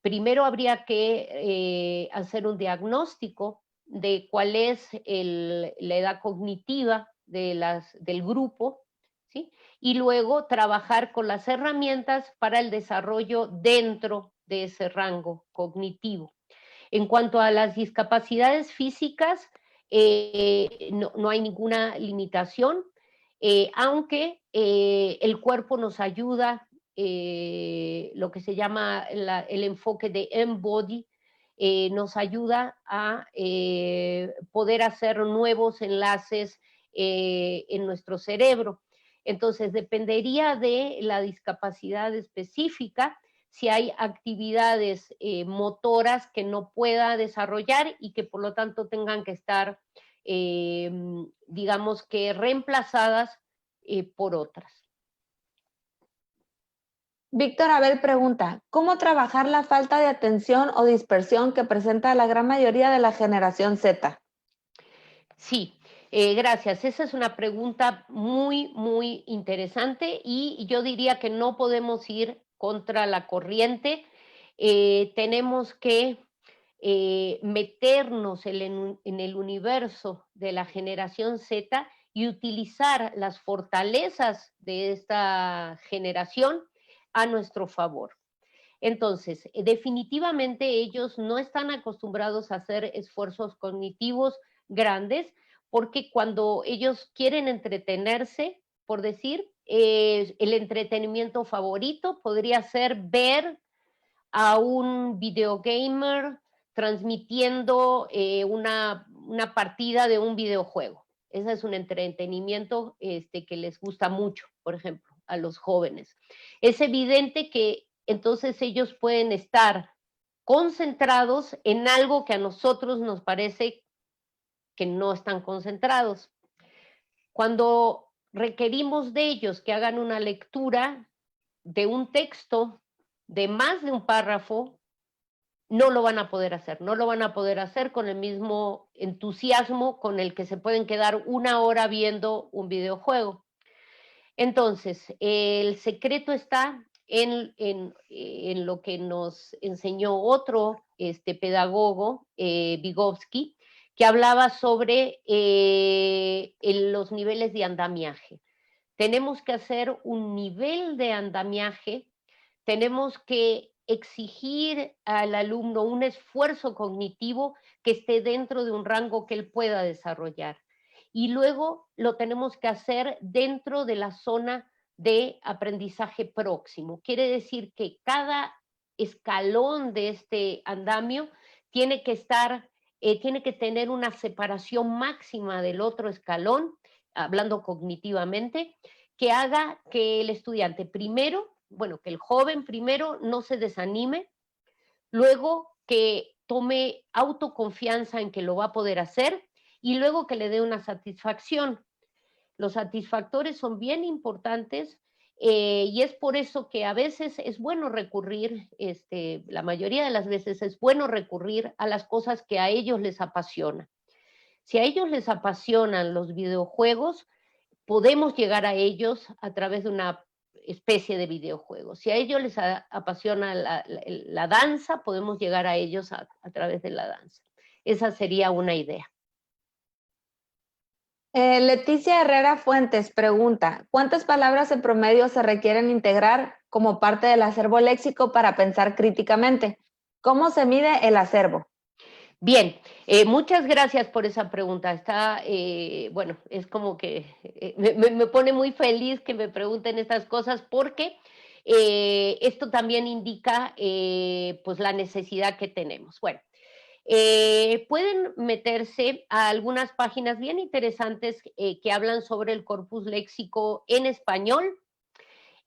Primero habría que hacer un diagnóstico de cuál es la edad cognitiva del grupo, ¿sí? Y luego trabajar con las herramientas para el desarrollo dentro de ese rango cognitivo. En cuanto a las discapacidades físicas, no hay ninguna limitación, aunque el cuerpo nos ayuda, lo que se llama el enfoque de Embody, nos ayuda a poder hacer nuevos enlaces en nuestro cerebro. Entonces, dependería de la discapacidad específica, si hay actividades motoras que no pueda desarrollar y que por lo tanto tengan que estar, digamos que reemplazadas por otras. Víctor Abel pregunta, ¿cómo trabajar la falta de atención o dispersión que presenta la gran mayoría de la generación Z? Sí, Gracias. Esa es una pregunta muy, muy interesante y yo diría que no podemos ir contra la corriente. Tenemos que meternos en el universo de la generación Z y utilizar las fortalezas de esta generación a nuestro favor. Entonces, definitivamente ellos no están acostumbrados a hacer esfuerzos cognitivos grandes, porque cuando ellos quieren entretenerse, por decir, el entretenimiento favorito podría ser ver a un videogamer transmitiendo una partida de un videojuego. Ese es un entretenimiento que les gusta mucho, por ejemplo, a los jóvenes. Es evidente que entonces ellos pueden estar concentrados en algo que a nosotros nos parece que no están concentrados. Cuando requerimos de ellos que hagan una lectura de un texto de más de un párrafo, no lo van a poder hacer, no lo van a poder hacer con el mismo entusiasmo con el que se pueden quedar una hora viendo un videojuego. Entonces, el secreto está en lo que nos enseñó otro pedagogo, Vygotsky, que hablaba sobre los niveles de andamiaje. Tenemos que hacer un nivel de andamiaje, tenemos que exigir al alumno un esfuerzo cognitivo que esté dentro de un rango que él pueda desarrollar. Y luego lo tenemos que hacer dentro de la zona de aprendizaje próximo. Quiere decir que cada escalón de este andamio tiene que tiene que tener una separación máxima del otro escalón, hablando cognitivamente, que haga que el estudiante primero, bueno, que el joven primero no se desanime, luego que tome autoconfianza en que lo va a poder hacer y luego que le dé una satisfacción. Los satisfactores son bien importantes y es por eso que a veces es bueno recurrir, la mayoría de las veces es bueno recurrir a las cosas que a ellos les apasiona. Si a ellos les apasionan los videojuegos, podemos llegar a ellos a través de una especie de videojuego. Si a ellos les apasiona la danza, podemos llegar a ellos a través de la danza. Esa sería una idea. Leticia Herrera Fuentes pregunta, ¿cuántas palabras en promedio se requieren integrar como parte del acervo léxico para pensar críticamente? ¿Cómo se mide el acervo? Bien, muchas gracias por esa pregunta. Está, bueno, es como que me pone muy feliz que me pregunten estas cosas porque esto también indica pues la necesidad que tenemos. Bueno, pueden meterse a algunas páginas bien interesantes que hablan sobre el corpus léxico en español.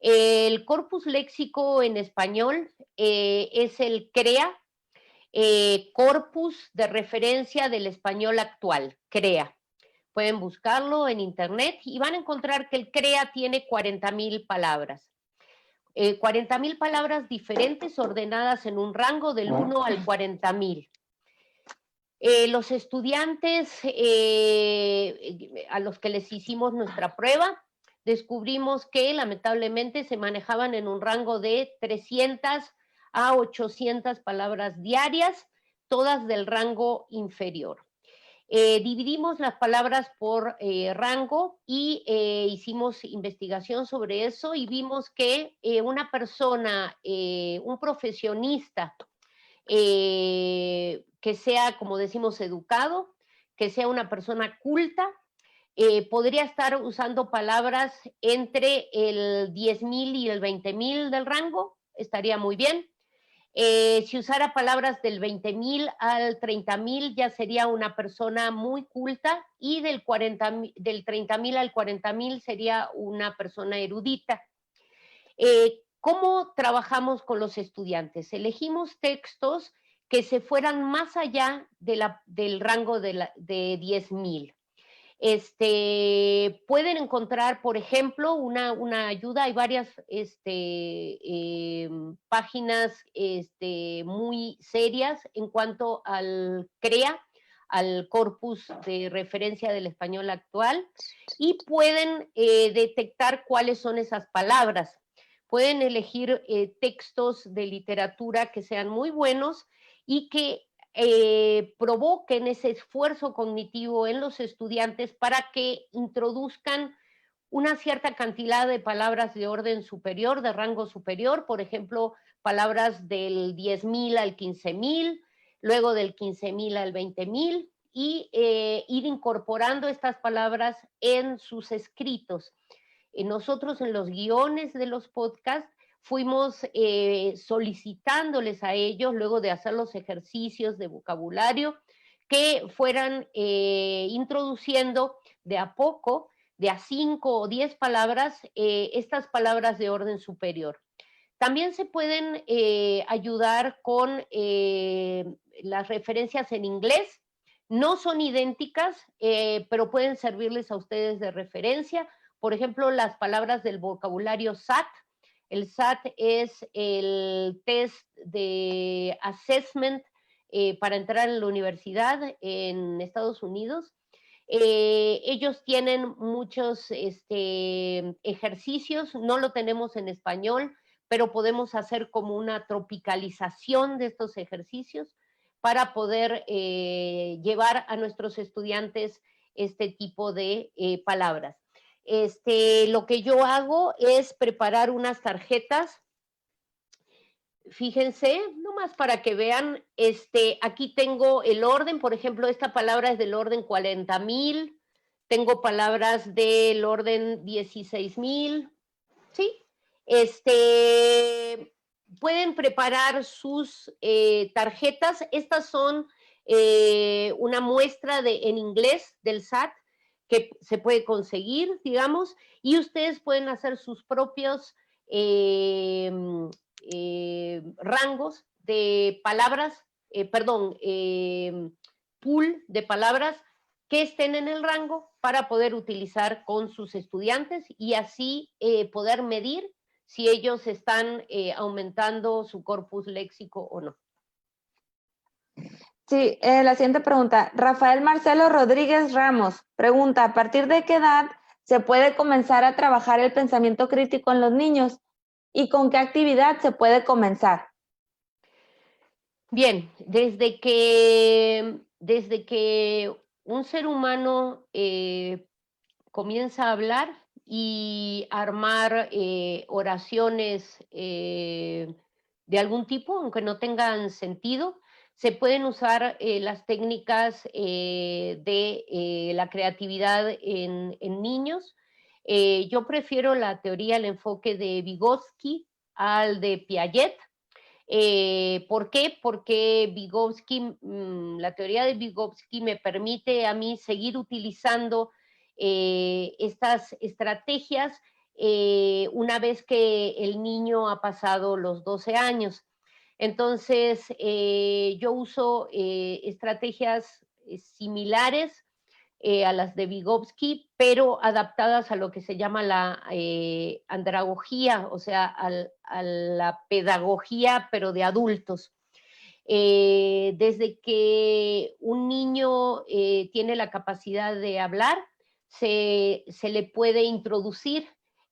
El corpus léxico en español es el CREA, corpus de referencia del español actual, CREA. Pueden buscarlo en internet y van a encontrar que el CREA tiene 40,000 palabras. 40,000 palabras diferentes ordenadas en un rango del 1 al 40,000. Los estudiantes a los que les hicimos nuestra prueba, descubrimos que lamentablemente se manejaban en un rango de 300 a 800 palabras diarias, todas del rango inferior. Dividimos las palabras por rango y hicimos investigación sobre eso y vimos que una persona, un profesionista, que sea, como decimos, educado, que sea una persona culta, podría estar usando palabras entre el 10,000 y el 20,000 del rango, estaría muy bien. Si usara palabras del 20,000 al 30,000 ya sería una persona muy culta y del 30,000 al 40,000 sería una persona erudita. ¿Cómo trabajamos con los estudiantes? Elegimos textos que se fueran más allá del rango de 10,000. Pueden encontrar, por ejemplo, una ayuda. Hay varias páginas muy serias en cuanto al CREA. al corpus de referencia del español actual y pueden detectar cuáles son esas palabras. Pueden elegir textos de literatura que sean muy buenos y que provoquen ese esfuerzo cognitivo en los estudiantes para que introduzcan una cierta cantidad de palabras de orden superior, de rango superior, por ejemplo, palabras del 10,000 al 15,000, luego del 15,000 al 20,000, y ir incorporando estas palabras en sus escritos. Nosotros en los guiones de los podcasts fuimos solicitándoles a ellos, luego de hacer los ejercicios de vocabulario, que fueran introduciendo de a poco, de a 5 o 10 palabras, estas palabras de orden superior. También se pueden ayudar con las referencias en inglés. No son idénticas, pero pueden servirles a ustedes de referencia. Por ejemplo, las palabras del vocabulario SAT. El SAT es el test de assessment para entrar en la universidad en Estados Unidos. Ellos tienen muchos ejercicios, no lo tenemos en español, pero podemos hacer como una tropicalización de estos ejercicios para poder llevar a nuestros estudiantes este tipo de palabras. Lo que yo hago es preparar unas tarjetas. Fíjense, nomás para que vean, aquí tengo el orden, por ejemplo, esta palabra es del orden 40,000, tengo palabras del orden 16,000, ¿sí? Pueden preparar sus tarjetas, estas son una muestra en inglés del SAT que se puede conseguir, digamos, y ustedes pueden hacer sus propios rangos de palabras, pool de palabras que estén en el rango para poder utilizar con sus estudiantes y así poder medir si ellos están aumentando su corpus léxico o no. Sí, la siguiente pregunta. Rafael Marcelo Rodríguez Ramos pregunta, ¿a partir de qué edad se puede comenzar a trabajar el pensamiento crítico en los niños? ¿Y con qué actividad se puede comenzar? Bien, desde que un ser humano comienza a hablar y armar oraciones de algún tipo, aunque no tengan sentido, se pueden usar las técnicas de la creatividad en niños. Yo prefiero la teoría, el enfoque de Vygotsky al de Piaget. ¿Por qué? Porque Vygotsky, la teoría de Vygotsky me permite a mí seguir utilizando estas estrategias una vez que el niño ha pasado los 12 años. Entonces, yo uso estrategias similares a las de Vygotsky, pero adaptadas a lo que se llama la andragogía, o sea, a la pedagogía, pero de adultos. Desde que un niño tiene la capacidad de hablar, se le puede introducir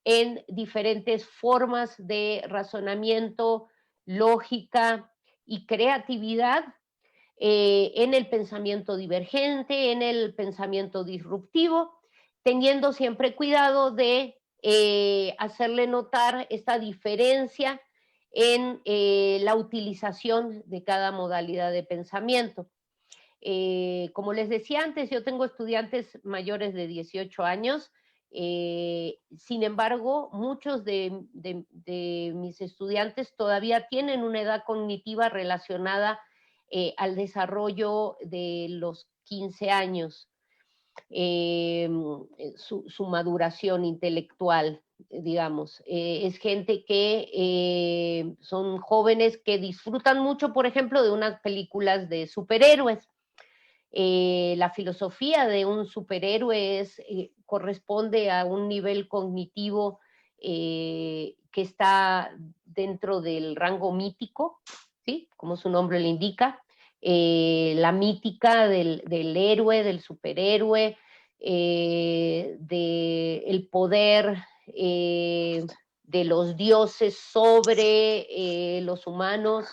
en diferentes formas de razonamiento, lógica y creatividad en el pensamiento divergente, en el pensamiento disruptivo, teniendo siempre cuidado de hacerle notar esta diferencia en la utilización de cada modalidad de pensamiento. Como les decía antes, yo tengo estudiantes mayores de 18 años, sin embargo, muchos de mis estudiantes todavía tienen una edad cognitiva relacionada al desarrollo de los 15 años, su maduración intelectual, digamos. Es gente que son jóvenes que disfrutan mucho, por ejemplo, de unas películas de superhéroes. La filosofía de un superhéroe corresponde a un nivel cognitivo que está dentro del rango mítico, ¿sí? Como su nombre le indica, la mítica del héroe, del superhéroe, del poder de los dioses sobre los humanos.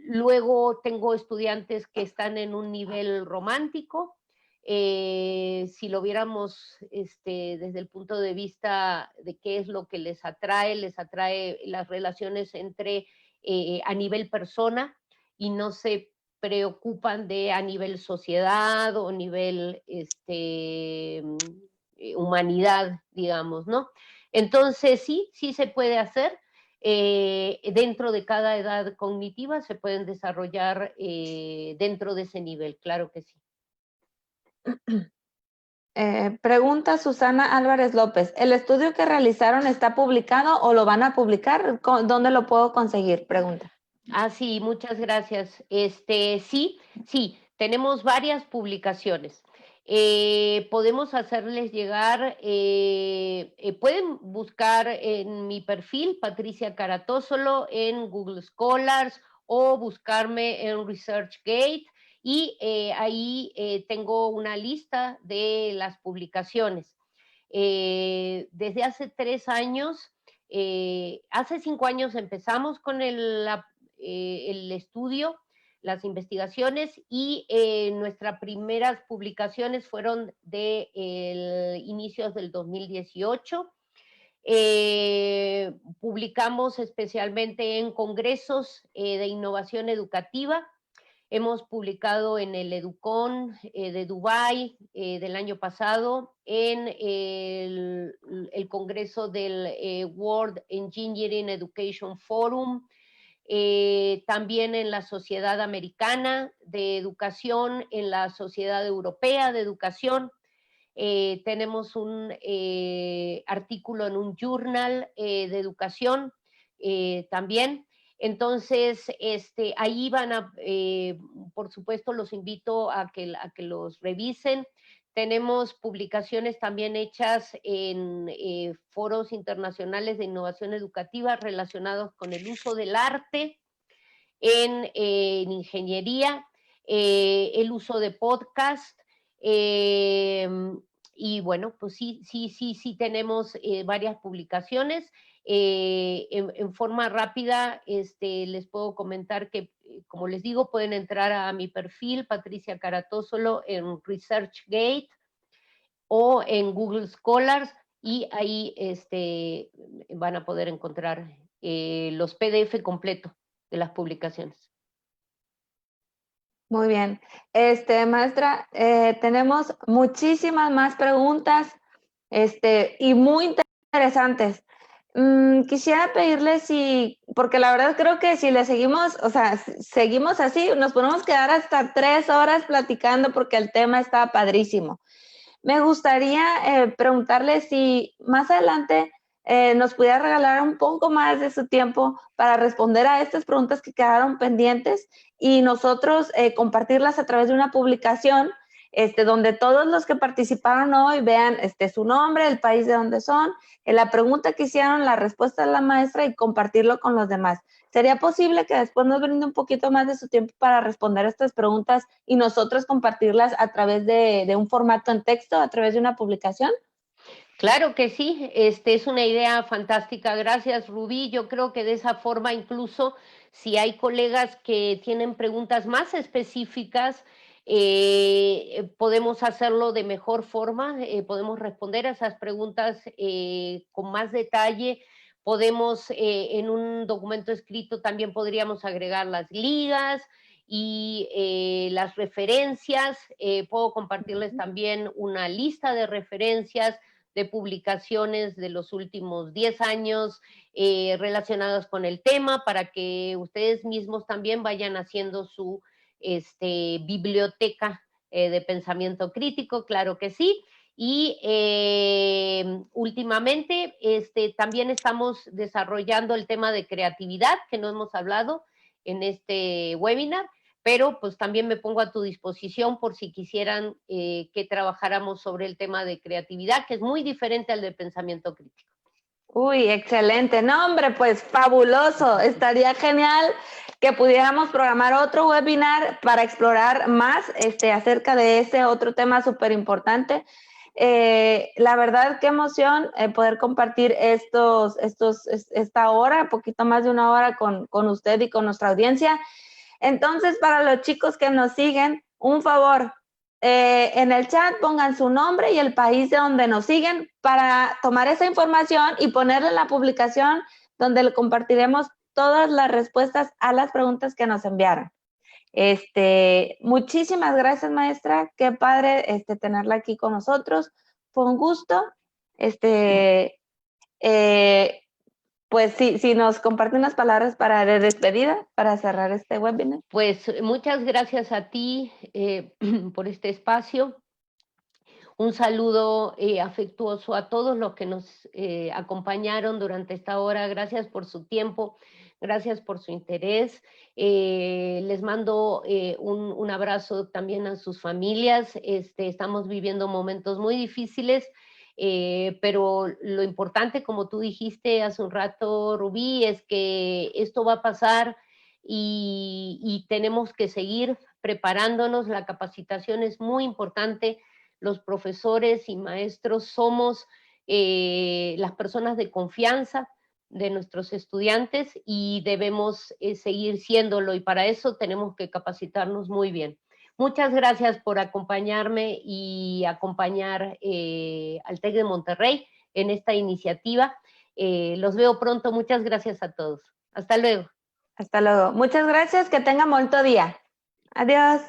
Luego tengo estudiantes que están en un nivel romántico. Si lo viéramos desde el punto de vista de qué es lo que les atrae las relaciones entre a nivel persona y no se preocupan de a nivel sociedad o nivel humanidad, digamos, ¿no? Entonces sí se puede hacer. Dentro de cada edad cognitiva se pueden desarrollar dentro de ese nivel, claro que sí. Pregunta Susana Álvarez López, ¿el estudio que realizaron está publicado o lo van a publicar? ¿Dónde lo puedo conseguir? Pregunta. Sí, muchas gracias. Sí, tenemos varias publicaciones. Podemos hacerles llegar, pueden buscar en mi perfil, Patricia Caratósolo, en Google Scholars o buscarme en ResearchGate y ahí tengo una lista de las publicaciones. Desde hace 3 años, hace 5 años empezamos con el estudio, las investigaciones y nuestras primeras publicaciones fueron de inicios del 2018. Publicamos especialmente en congresos de innovación educativa. Hemos publicado en el Educon de Dubái del año pasado, en el congreso del World Engineering Education Forum, también en la Sociedad Americana de Educación, en la Sociedad Europea de Educación. Tenemos un artículo en un journal de educación también. Entonces, ahí van a, por supuesto, los invito a que los revisen. Tenemos publicaciones también hechas en foros internacionales de innovación educativa relacionados con el uso del arte en ingeniería, el uso de podcast, y bueno, pues sí tenemos varias publicaciones. En forma rápida, les puedo comentar que, como les digo, pueden entrar a mi perfil, Patricia Caratósolo, en ResearchGate o en Google Scholars, y ahí van a poder encontrar los PDF completos de las publicaciones. Muy bien. Maestra, tenemos muchísimas más preguntas y muy interesantes. Quisiera pedirle porque la verdad creo que si le seguimos, o sea, seguimos así, nos podemos quedar hasta 3 horas platicando porque el tema está padrísimo. Me gustaría preguntarle si más adelante nos pudiera regalar un poco más de su tiempo para responder a estas preguntas que quedaron pendientes y nosotros compartirlas a través de una publicación donde todos los que participaron hoy vean su nombre, el país de donde son, la pregunta que hicieron, la respuesta de la maestra y compartirlo con los demás. ¿Sería posible que después nos brinde un poquito más de su tiempo para responder estas preguntas y nosotros compartirlas a través de un formato en texto, a través de una publicación? Claro que sí, es una idea fantástica. Gracias, Rubí. Yo creo que de esa forma, incluso si hay colegas que tienen preguntas más específicas, podemos hacerlo de mejor forma, podemos responder a esas preguntas con más detalle. Podemos, en un documento escrito, también podríamos agregar las ligas y las referencias. Puedo compartirles también una lista de referencias de publicaciones de los últimos 10 años relacionadas con el tema, para que ustedes mismos también vayan haciendo su biblioteca de pensamiento crítico, claro que sí. Y últimamente también estamos desarrollando el tema de creatividad, que no hemos hablado en este webinar, pero pues también me pongo a tu disposición por si quisieran que trabajáramos sobre el tema de creatividad, que es muy diferente al de pensamiento crítico. Uy, excelente. No, hombre, pues fabuloso. Estaría genial que pudiéramos programar otro webinar para explorar más acerca de ese otro tema súper importante. La verdad, qué emoción poder compartir esta hora, poquito más de una hora con usted y con nuestra audiencia. Entonces, para los chicos que nos siguen, un favor, en el chat pongan su nombre y el país de donde nos siguen para tomar esa información y ponerla en la publicación donde le compartiremos todas las respuestas a las preguntas que nos enviaron. Muchísimas gracias, maestra. Qué padre tenerla aquí con nosotros. Fue un gusto. Pues sí, si nos comparte unas palabras de despedida para cerrar este webinar. Pues muchas gracias a ti por este espacio. Un saludo afectuoso a todos los que nos acompañaron durante esta hora. Gracias por su tiempo, gracias por su interés. Les mando un abrazo también a sus familias. Estamos viviendo momentos muy difíciles, pero lo importante, como tú dijiste hace un rato, Rubí, es que esto va a pasar y tenemos que seguir preparándonos. La capacitación es muy importante. Los profesores y maestros somos las personas de confianza de nuestros estudiantes y debemos seguir siéndolo, y para eso tenemos que capacitarnos muy bien. Muchas gracias por acompañarme y acompañar al TEC de Monterrey en esta iniciativa. Los veo pronto. Muchas gracias a todos. Hasta luego. Hasta luego. Muchas gracias. Que tengan bonito día. Adiós.